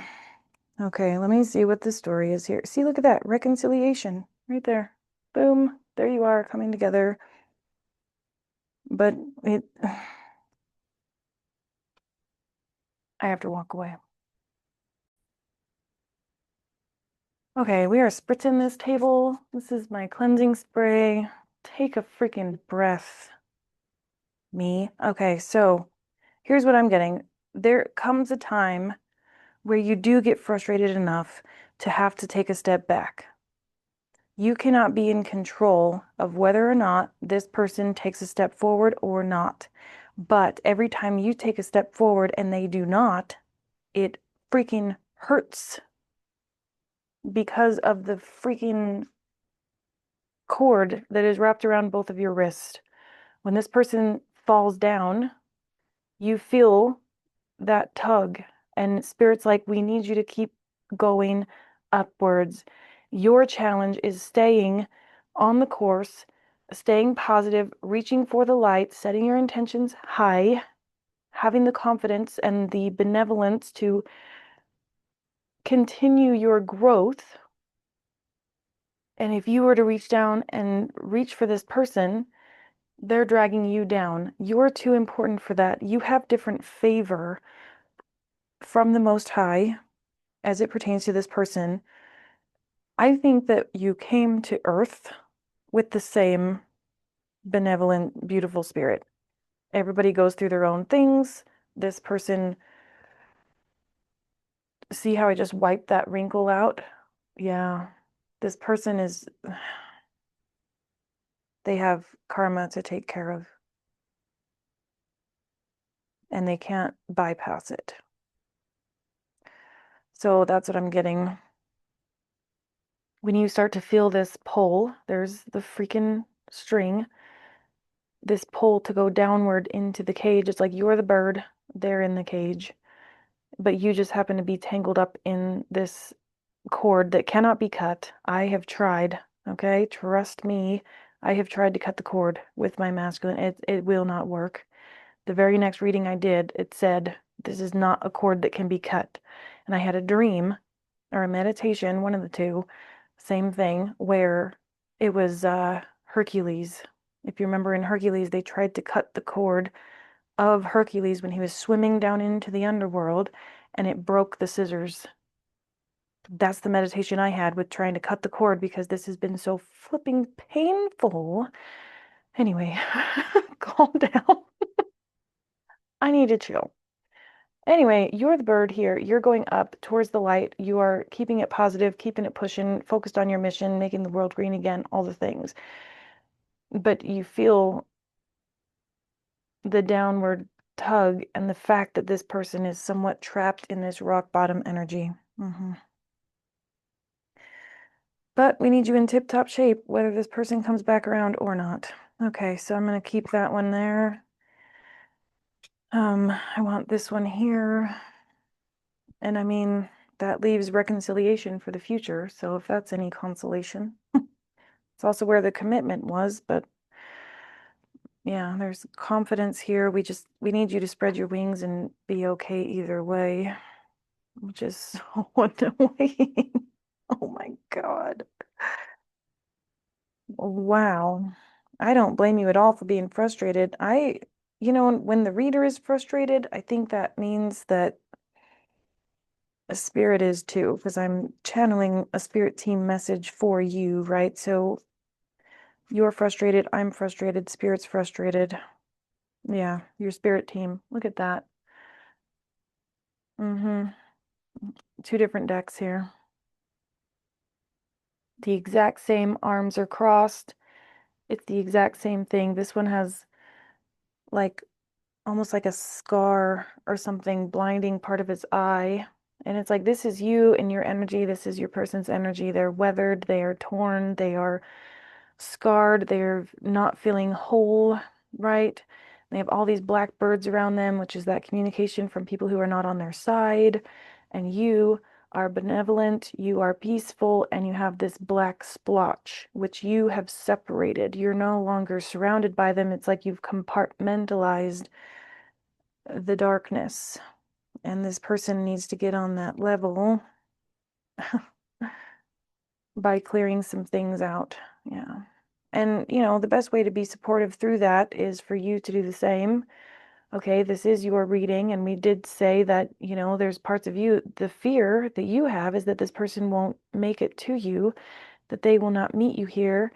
Okay, let me see what the story is here. See, look at that. Reconciliation right there. Boom. There you are coming together. But it, I have to walk away. Okay, we are spritzing this table. This is my cleansing spray. Take a freaking breath, me. Okay, so here's what I'm getting. There comes a time where you do get frustrated enough to have to take a step back. You cannot be in control of whether or not this person takes a step forward or not. But every time you take a step forward and they do not, it freaking hurts because of the freaking cord that is wrapped around both of your wrists. When this person falls down, you feel that tug, and Spirit's like, we need you to keep going upwards. Your challenge is staying on the course, staying positive, reaching for the light, setting your intentions high, having the confidence and the benevolence to continue your growth. And if you were to reach down and reach for this person, they're dragging you down. You're too important for that. You have different favor from the Most High as it pertains to this person. I think that you came to Earth with the same benevolent, beautiful spirit. Everybody goes through their own things. This person, see how I just wiped that wrinkle out? Yeah. This person is, they have karma to take care of, and they can't bypass it. So that's what I'm getting. When you start to feel this pull, there's the freaking string, this pull to go downward into the cage. It's like you're the bird, they're in the cage, but you just happen to be tangled up in this cord that cannot be cut. I have tried, okay? Trust me. I have tried to cut the cord with my masculine. It will not work. The very next reading I did, it said, this is not a cord that can be cut. And I had a dream or a meditation, one of the two, same thing, where it was Hercules. If you remember in Hercules, they tried to cut the cord of Hercules when he was swimming down into the underworld, and it broke the scissors. That's the meditation I had with trying to cut the cord because this has been so flipping painful. Anyway, calm down. I need to chill. Anyway, you're the bird here. You're going up towards the light. You are keeping it positive, keeping it pushing, focused on your mission, making the world green again, all the things. But you feel the downward tug and the fact that this person is somewhat trapped in this rock bottom energy. But we need you in tip-top shape, whether this person comes back around or not. Okay, so I'm going to keep that one there. I want this one here. And I mean, that leaves reconciliation for the future. So if that's any consolation, it's also where the commitment was. But yeah, there's confidence here. We need you to spread your wings and be okay either way, which is so annoying. Oh my God. Wow. I don't blame you at all for being frustrated. When the reader is frustrated, I think that means that a spirit is too, because I'm channeling a spirit team message for you, right? So you're frustrated, I'm frustrated, spirit's frustrated. Yeah, your spirit team. Look at that. Mm-hmm. Two different decks here. The exact same arms are crossed. It's the exact same thing. This one has like almost like a scar or something blinding part of its eye. And it's like, this is you and your energy. This is your person's energy. They're weathered, they are torn, they are scarred, they're not feeling whole, right? They have all these black birds around them, which is that communication from people who are not on their side. And you are benevolent, you are peaceful, and you have this black splotch, which you have separated. You're no longer surrounded by them. It's like you've compartmentalized the darkness. And this person needs to get on that level by clearing some things out. Yeah. And, the best way to be supportive through that is for you to do the same. Okay, this is your reading, and we did say that, there's parts of you, the fear that you have is that this person won't make it to you, that they will not meet you here.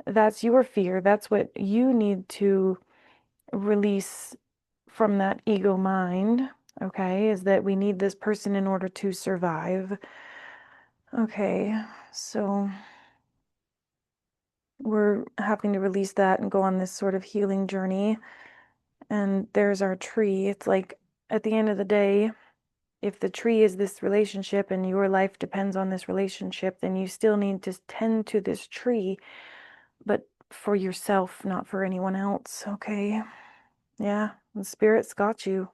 That's your fear. That's what you need to release from that ego mind, okay, is that we need this person in order to survive. Okay, so we're having to release that and go on this sort of healing journey. And there's our tree. It's like at the end of the day, if the tree is this relationship and your life depends on this relationship, then you still need to tend to this tree, but for yourself, not for anyone else, okay? Yeah, the spirit's got you.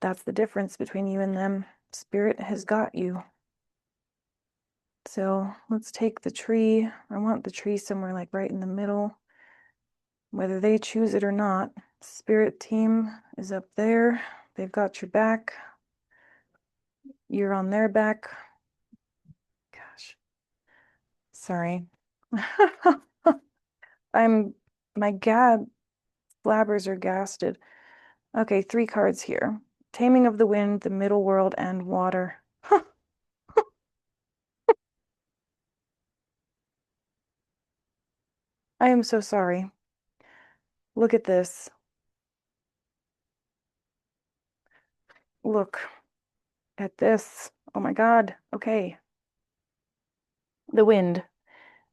That's the difference between you and them. Spirit has got you. So let's take the tree. I want the tree somewhere like right in the middle, whether they choose it or not. Spirit team is up there. They've got your back. You're on their back. Gosh, sorry. My blabbers are gasted. Okay, 3 cards here. Taming of the Wind, the Middle World, and Water. I am so sorry. Look at this. Look at this. Oh my God. Okay. The wind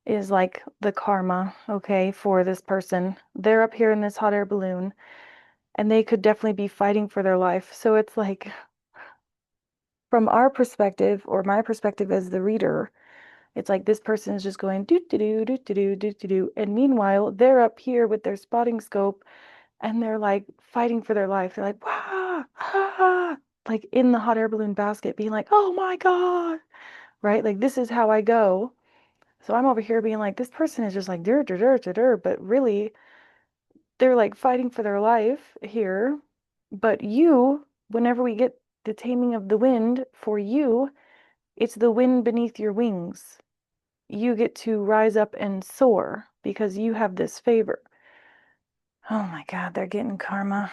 is like the karma, okay, for this person. They're up here in this hot air balloon, and they could definitely be fighting for their life. So it's like, from our perspective, or my perspective as the reader, it's like this person is just going do do do do do do do do, and meanwhile they're up here with their spotting scope, and they're like fighting for their life. They're like, wah, ah, like in the hot air balloon basket, being like, oh my God, right? Like, this is how I go. So I'm over here being like, this person is just like, dur, dur, dur, dur, dur, but really, they're like fighting for their life here. But you, whenever we get the taming of the wind, for you, it's the wind beneath your wings. You get to rise up and soar because you have this favor. Oh my God, they're getting karma.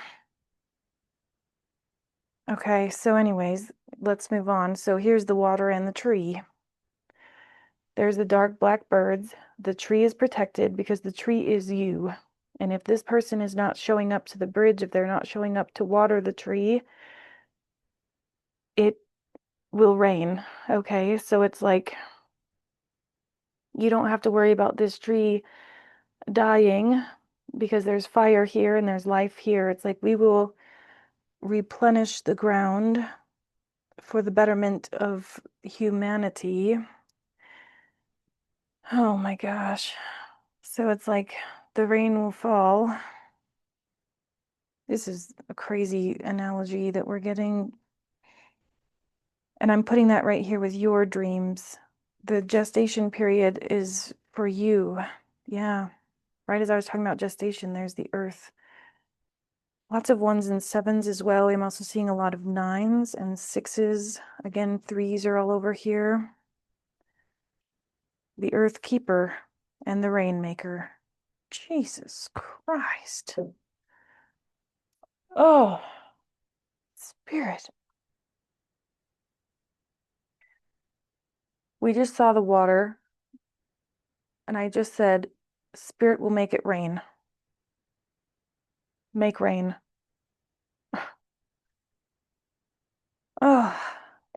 Okay, so anyways, let's move on. So here's the water and the tree. There's the dark black birds. The tree is protected because the tree is you. And if this person is not showing up to the bridge, if they're not showing up to water the tree, it will rain. Okay, so it's like you don't have to worry about this tree dying because there's fire here and there's life here. It's like we will replenish the ground for the betterment of humanity. Oh my gosh. So it's like the rain will fall. This is a crazy analogy that we're getting. And I'm putting that right here with your dreams. The gestation period is for you. Yeah. Right as I was talking about gestation, there's the earth. Lots of 1s and 7s as well. I'm also seeing a lot of 9s and 6s. Again, 3s are all over here. The earth keeper and the rainmaker. Jesus Christ. Oh, Spirit. We just saw the water, and I just said, Spirit will make it rain. Make rain.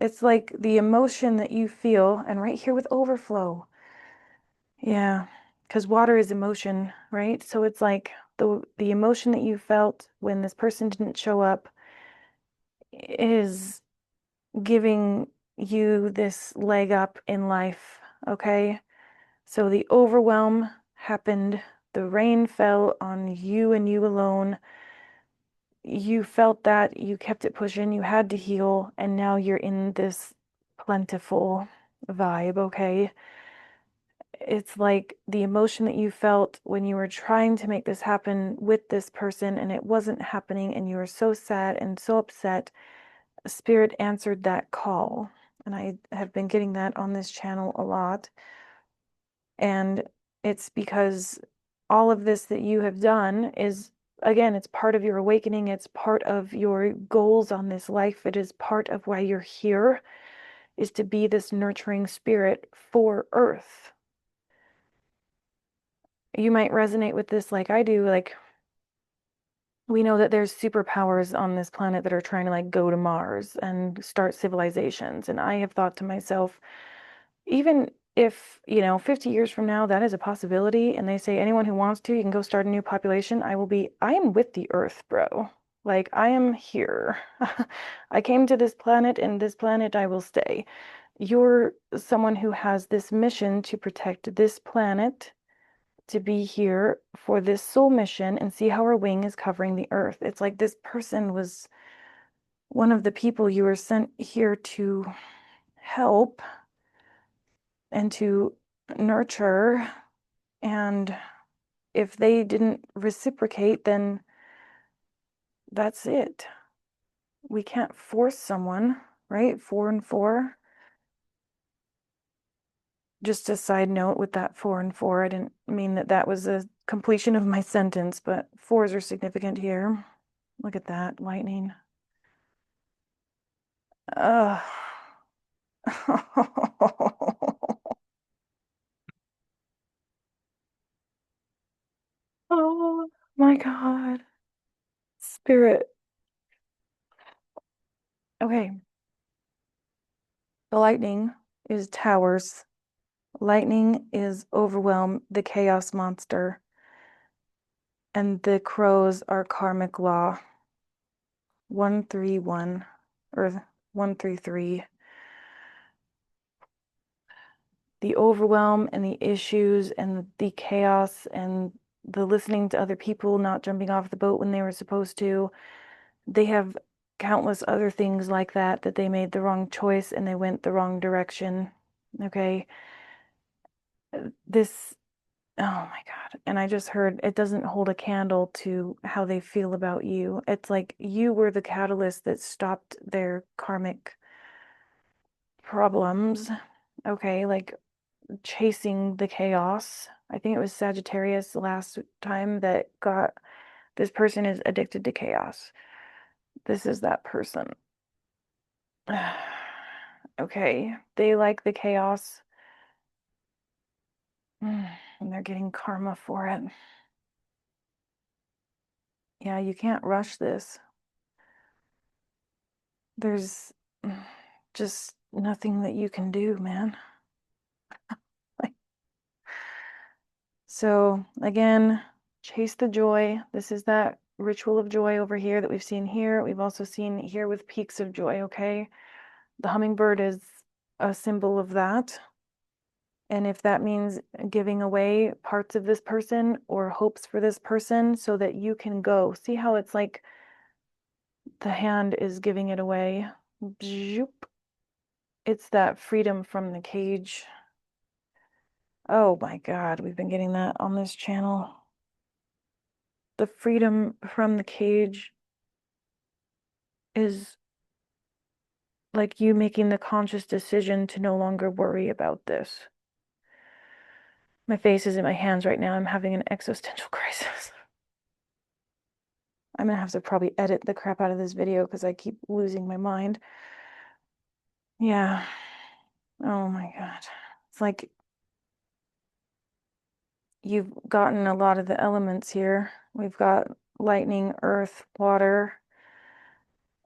It's like the emotion that you feel, and right here with overflow. Yeah, because water is emotion, right? So it's like the emotion that you felt when this person didn't show up is giving you this leg up in life, okay? So the overwhelm happened, the rain fell on you and you alone. You felt that, you kept it pushing, you had to heal, and now you're in this plentiful vibe, okay? It's like the emotion that you felt when you were trying to make this happen with this person and it wasn't happening, and you were so sad and so upset. Spirit answered that call. And I have been getting that on this channel a lot. And it's because all of this that you have done is, again, it's part of your awakening. It's part of your goals on this life. It is part of why you're here, is to be this nurturing spirit for Earth. You might resonate with this like I do. Like, we know that there's superpowers on this planet that are trying to like go to Mars and start civilizations. And I have thought to myself, even if, 50 years from now, that is a possibility, and they say anyone who wants to, you can go start a new population, I am with the Earth, bro. Like, I am here. I came to this planet, and this planet I will stay. You're someone who has this mission to protect this planet, to be here for this soul mission, and see how our wing is covering the Earth. It's like this person was one of the people you were sent here to help and to nurture. And if they didn't reciprocate, then that's it. We can't force someone, right? 4 and 4. Just a side note with that 4 and 4, I didn't mean that that was a completion of my sentence, but fours are significant here. Look at that, lightning. Ugh. Oh my God. Spirit. Okay. The lightning is towers. Lightning is overwhelm, the chaos monster. And the crows are karmic law. 131 or 133. The overwhelm and the issues and the chaos and the listening to other people not jumping off the boat when they were supposed to. They have countless other things like that they made the wrong choice and they went the wrong direction. Okay. This, oh my God. And I just heard it doesn't hold a candle to how they feel about you. It's like you were the catalyst that stopped their karmic problems. Okay. Like chasing the chaos. I think it was Sagittarius last time that got this person is addicted to chaos. This is that person. Okay. They like the chaos. And they're getting karma for it. Yeah, you can't rush this. There's just nothing that you can do, man. So again, chase the joy. This is that ritual of joy over here that we've seen here. We've also seen here with peaks of joy, okay? The hummingbird is a symbol of that. And if that means giving away parts of this person or hopes for this person so that you can go. See how it's like the hand is giving it away. It's that freedom from the cage. Oh my God, we've been getting that on this channel. The freedom from the cage is like you making the conscious decision to no longer worry about this. My face is in my hands right now. I'm having an existential crisis. I'm gonna have to probably edit the crap out of this video because I keep losing my mind. Yeah. Oh my God. It's like you've gotten a lot of the elements here. We've got lightning, earth, water,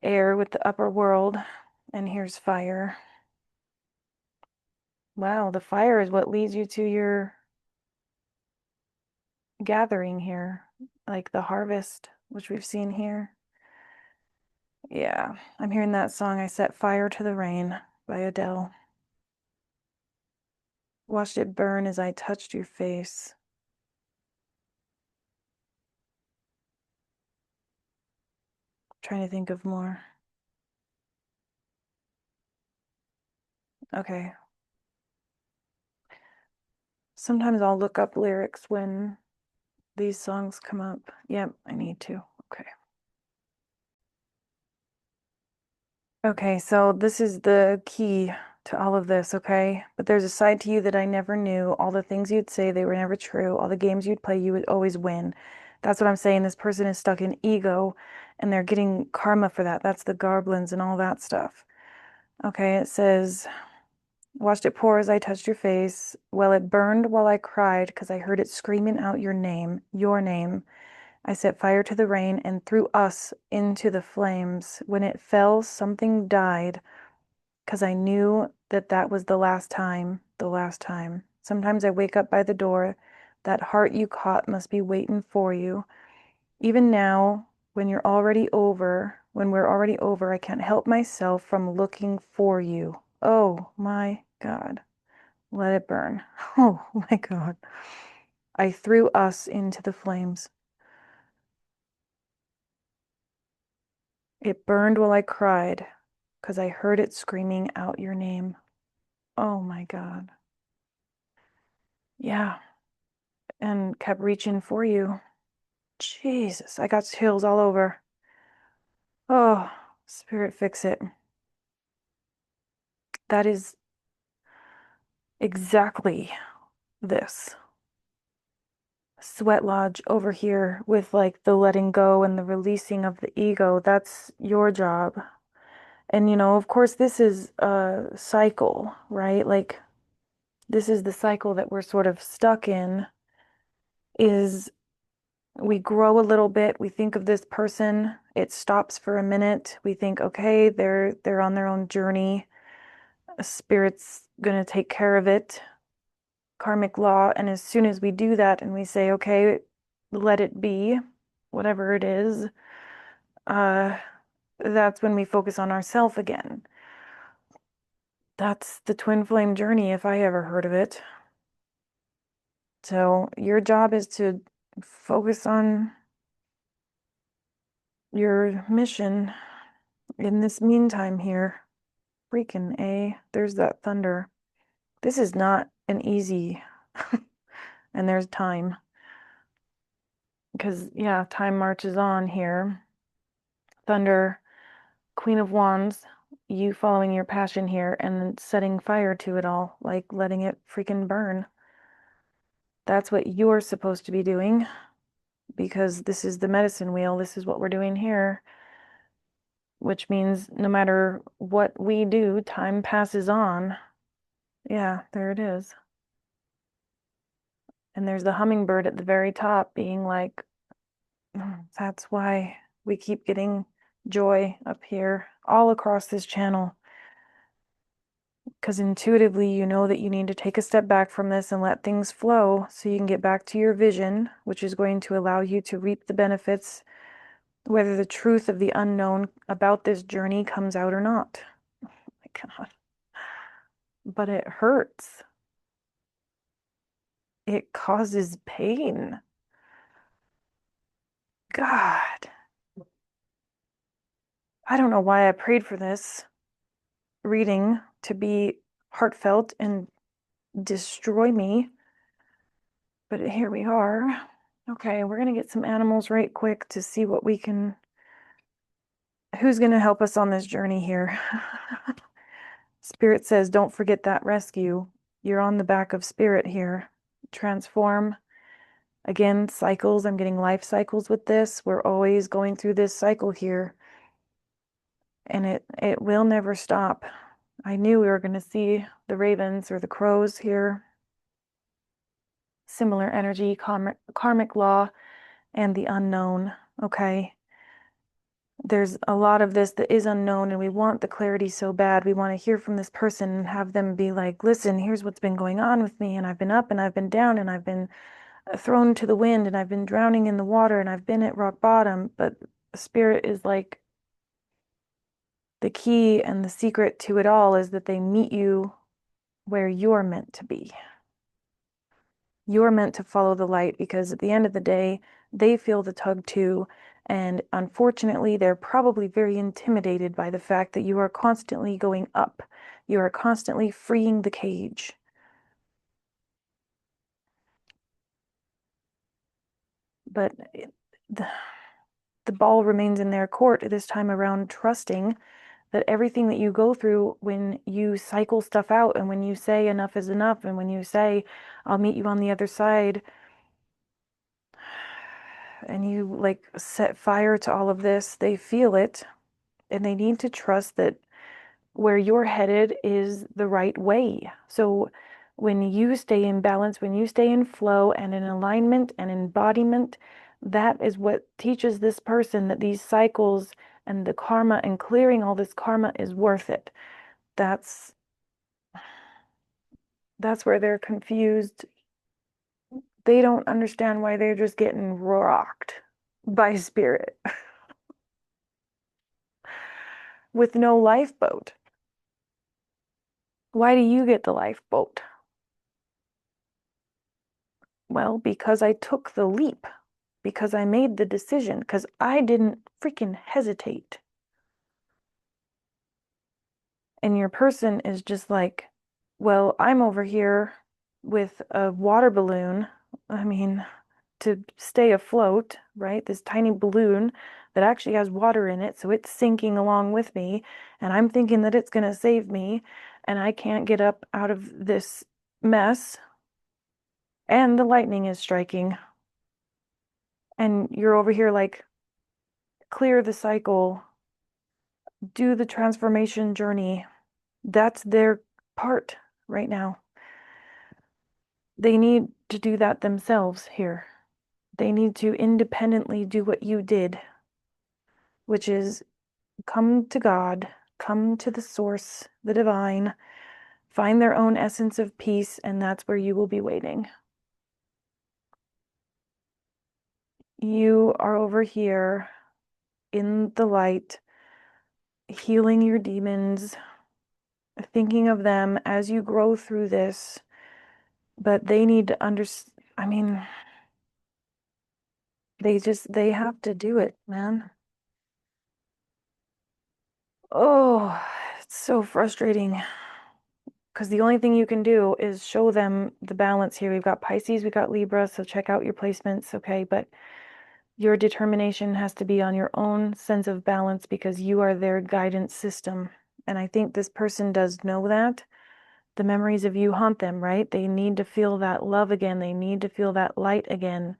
air with the upper world. And here's fire. Wow, the fire is what leads you to your gathering here, like the harvest, which we've seen here. Yeah, I'm hearing that song, I Set Fire to the Rain by Adele. Watched it burn as I touched your face. Trying to think of more. Okay. Sometimes I'll look up lyrics when these songs come up. Yep, I need to. Okay. Okay, so this is the key to all of this, okay? But there's a side to you that I never knew. All the things you'd say, they were never true. All the games you'd play, you would always win. That's what I'm saying. This person is stuck in ego and they're getting karma for that. That's the goblins and all that stuff. Okay, it says, watched it pour as I touched your face. Well, it burned while I cried because I heard it screaming out your name, your name. I set fire to the rain and threw us into the flames. When it fell, something died because I knew that that was the last time, the last time. Sometimes I wake up by the door. That heart you caught must be waiting for you. Even now, when we're already over, I can't help myself from looking for you. Oh my God. Let it burn. Oh my God. I threw us into the flames. It burned while I cried because I heard it screaming out your name. Oh my God. Yeah. And kept reaching for you. Jesus, I got chills all over. Oh, Spirit, fix it. That is exactly this. Sweat Lodge over here with like the letting go and the releasing of the ego. That's your job. And of course, this is a cycle, right? Like this is the cycle that we're sort of stuck in is we grow a little bit, we think of this person, it stops for a minute. We think, okay, they're on their own journey. A spirit's gonna take care of it. Karmic law, and as soon as we do that and we say, okay, let it be, whatever it is, uh, that's when we focus on ourself again. That's the twin flame journey, if I ever heard of it. So your job is to focus on your mission in this meantime here. Freaking A, there's that thunder. This is not an easy, and there's time. Because, yeah, time marches on here. Thunder, Queen of Wands, you following your passion here and setting fire to it all, like letting it freaking burn. That's what you're supposed to be doing because this is the medicine wheel. This is what we're doing here, which means no matter what we do, time passes on. Yeah, there it is. And there's the hummingbird at the very top being like, that's why we keep getting joy up here all across this channel. Because intuitively, you know that you need to take a step back from this and let things flow so you can get back to your vision, which is going to allow you to reap the benefits, whether the truth of the unknown about this journey comes out or not. Oh my God. But it hurts. It causes pain. God. I don't know why I prayed for this reading to be heartfelt and destroy me. But here we are. Okay, we're going to get some animals right quick to see what we can, who's going to help us on this journey here. Spirit says, don't forget that rescue. You're on the back of Spirit here. Transform. Again, cycles. I'm getting life cycles with this. We're always going through this cycle here. And it will never stop. I knew we were going to see the ravens or the crows here. Similar energy, karmic law, and the unknown. Okay. There's a lot of this that is unknown, and we want the clarity so bad. We want to hear from this person and have them be like, listen, here's what's been going on with me, and I've been up and I've been down and I've been thrown to the wind and I've been drowning in the water and I've been at rock bottom. But spirit is like the key and the secret to it all is that they meet you where you're meant to be. You're meant to follow the light because at the end of the day, they feel the tug too. And unfortunately, they're probably very intimidated by the fact that you are constantly going up. You are constantly freeing the cage. But the ball remains in their court this time around, trusting that everything that you go through when you cycle stuff out and when you say enough is enough and when you say, I'll meet you on the other side, and you like set fire to all of this, they feel it and they need to trust that where you're headed is the right way. So when you stay in balance, when you stay in flow and in alignment and embodiment, that is what teaches this person that these cycles and the karma and clearing all this karma is worth it. That's where they're confused. They don't understand why they're just getting rocked by spirit with no lifeboat. Why do you get the lifeboat? Well, because I took the leap, because I made the decision, because I didn't freaking hesitate. And your person is just like, well, I'm over here with a water balloon. I mean, to stay afloat, right? This tiny balloon that actually has water in it, so it's sinking along with me, and I'm thinking that it's going to save me, and I can't get up out of this mess, and the lightning is striking, and you're over here like, clear the cycle, do the transformation journey. That's their part right now. They need to do that themselves here. They need to independently do what you did, which is come to God, come to the source, the divine, find their own essence of peace, and that's where you will be waiting. You are over here in the light, healing your demons, thinking of them as you grow through this, but they need to understand. I mean, they have to do it, man. Oh, it's so frustrating because the only thing you can do is show them the balance here. We've got Pisces, we've got Libra, so check out your placements, okay? But your determination has to be on your own sense of balance because you are their guidance system. And I think this person does know that. The memories of you haunt them, right? They need to feel that love again. They need to feel that light again.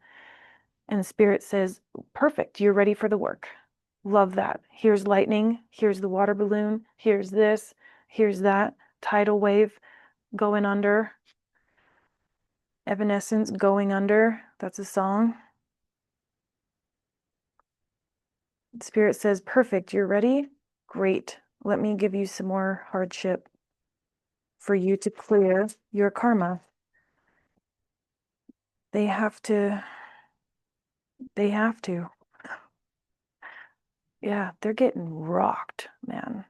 And Spirit says, perfect, you're ready for the work. Love that. Here's lightning. Here's the water balloon. Here's this. Here's that. Tidal wave going under. Evanescence going under. That's a song. Spirit says, perfect, you're ready? Great. Let me give you some more hardship for you to clear your karma. They have to. They have to. Yeah, they're getting rocked, man.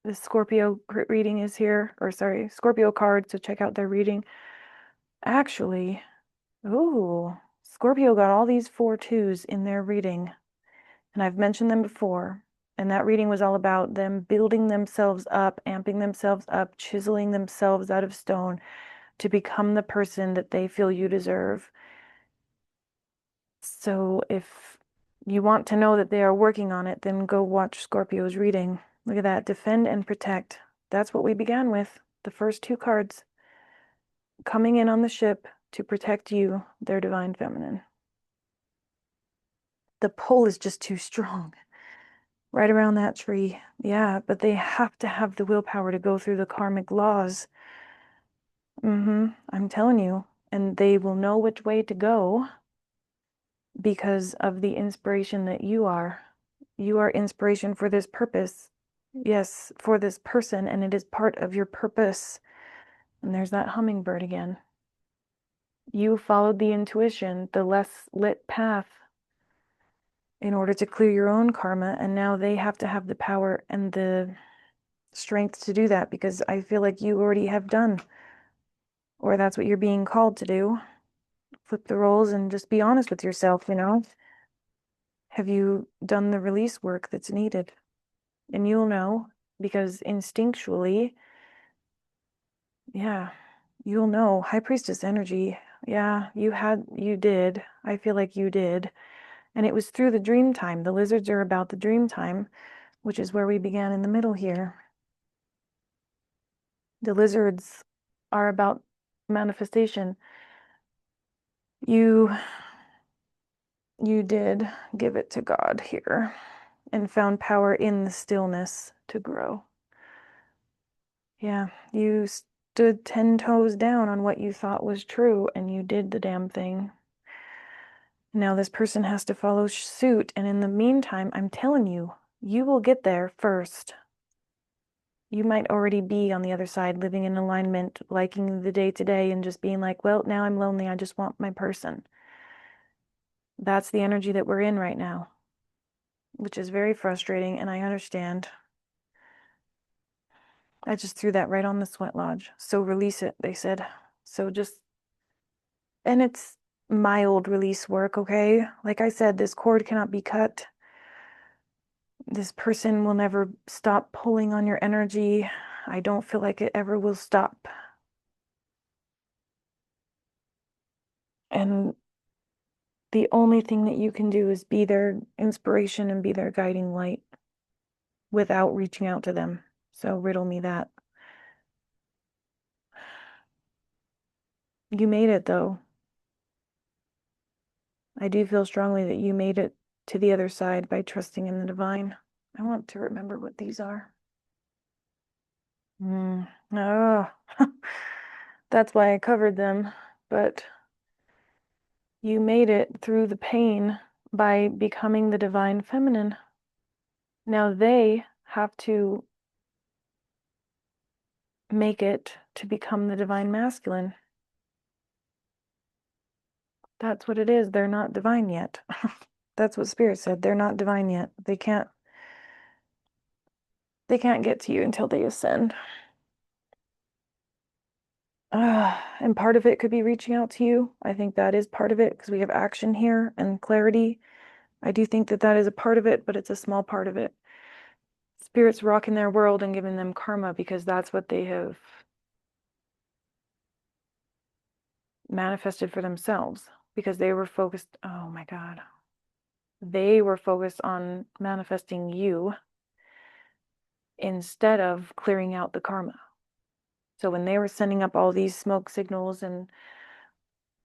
The Scorpio reading is here, or sorry, Scorpio card, so check out their reading. Actually, ooh, Scorpio got all these 4 2s in their reading, and I've mentioned them before. And that reading was all about them building themselves up, amping themselves up, chiseling themselves out of stone to become the person that they feel you deserve. So if you want to know that they are working on it, then go watch Scorpio's reading. Look at that, defend and protect. That's what we began with, the first 2 cards coming in on the ship to protect you, their divine feminine. The pull is just too strong. Right around that tree. Yeah, but they have to have the willpower to go through the karmic laws. I'm telling you. And they will know which way to go because of the inspiration that you are. You are inspiration for this purpose. Yes, for this person, and it is part of your purpose. And there's that hummingbird again. You followed the intuition, the less lit path, in order to clear your own karma, and now they have to have the power and the strength to do that, because I feel like you already have done, or that's what you're being called to do. Flip the roles and just be honest with yourself, you know? Have you done the release work that's needed? And you'll know, because instinctually, yeah, you'll know. High Priestess energy. Yeah, you did. I feel like you did. And it was through the dream time. The lizards are about the dream time, which is where we began in the middle here. The lizards are about manifestation. You did give it to God here and found power in the stillness to grow. Yeah, you stood 10 toes down on what you thought was true, and you did the damn thing. Now this person has to follow suit, and in the meantime, I'm telling you, you will get there first. You might already be on the other side, living in alignment, liking the day to day, and just being like, well, now I'm lonely, I just want my person. That's the energy that we're in right now, which is very frustrating, and I understand. I just threw that right on the sweat lodge. So release it, they said. So just, and it's mild release work, okay? Like I said, this cord cannot be cut. This person will never stop pulling on your energy. I don't feel like it ever will stop. And the only thing that you can do is be their inspiration and be their guiding light without reaching out to them. So riddle me that. You made it, though. I do feel strongly that you made it to the other side by trusting in the divine. I want to remember what these are. Oh, that's why I covered them. But you made it through the pain by becoming the divine feminine. Now they have to make it to become the divine masculine. That's what it is. They're not divine yet. That's what Spirit said. They're not divine yet. They can't get to you until they ascend. And part of it could be reaching out to you. I think that is part of it, because we have action here and clarity. I do think that that is a part of it, but it's a small part of it. Spirit's rocking their world and giving them karma, because that's what they have manifested for themselves, because they were focused, oh my God, they were focused on manifesting you instead of clearing out the karma. So when they were sending up all these smoke signals and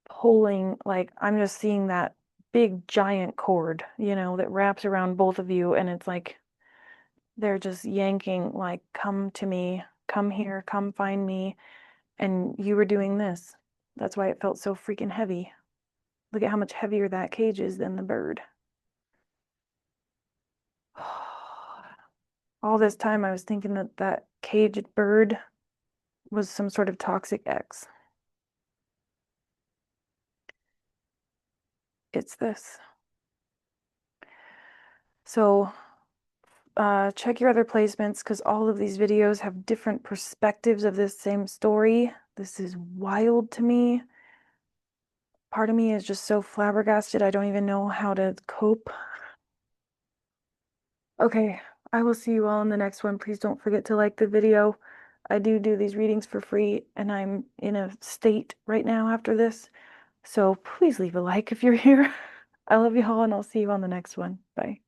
pulling, like, I'm just seeing that big giant cord, you know, that wraps around both of you, and it's like they're just yanking, like, come to me, come here, come find me. And you were doing this. That's why it felt so freaking heavy. Look at how much heavier that cage is than the bird. All this time I was thinking that that caged bird was some sort of toxic X. It's this. So check your other placements, because all of these videos have different perspectives of this same story. This is wild to me. Part of me is just so flabbergasted, I don't even know how to cope. Okay, I will see you all in the next one. Please don't forget to like the video. I do these readings for free, and I'm in a state right now after this. So please leave a like if you're here. I love you all, and I'll see you on the next one. Bye.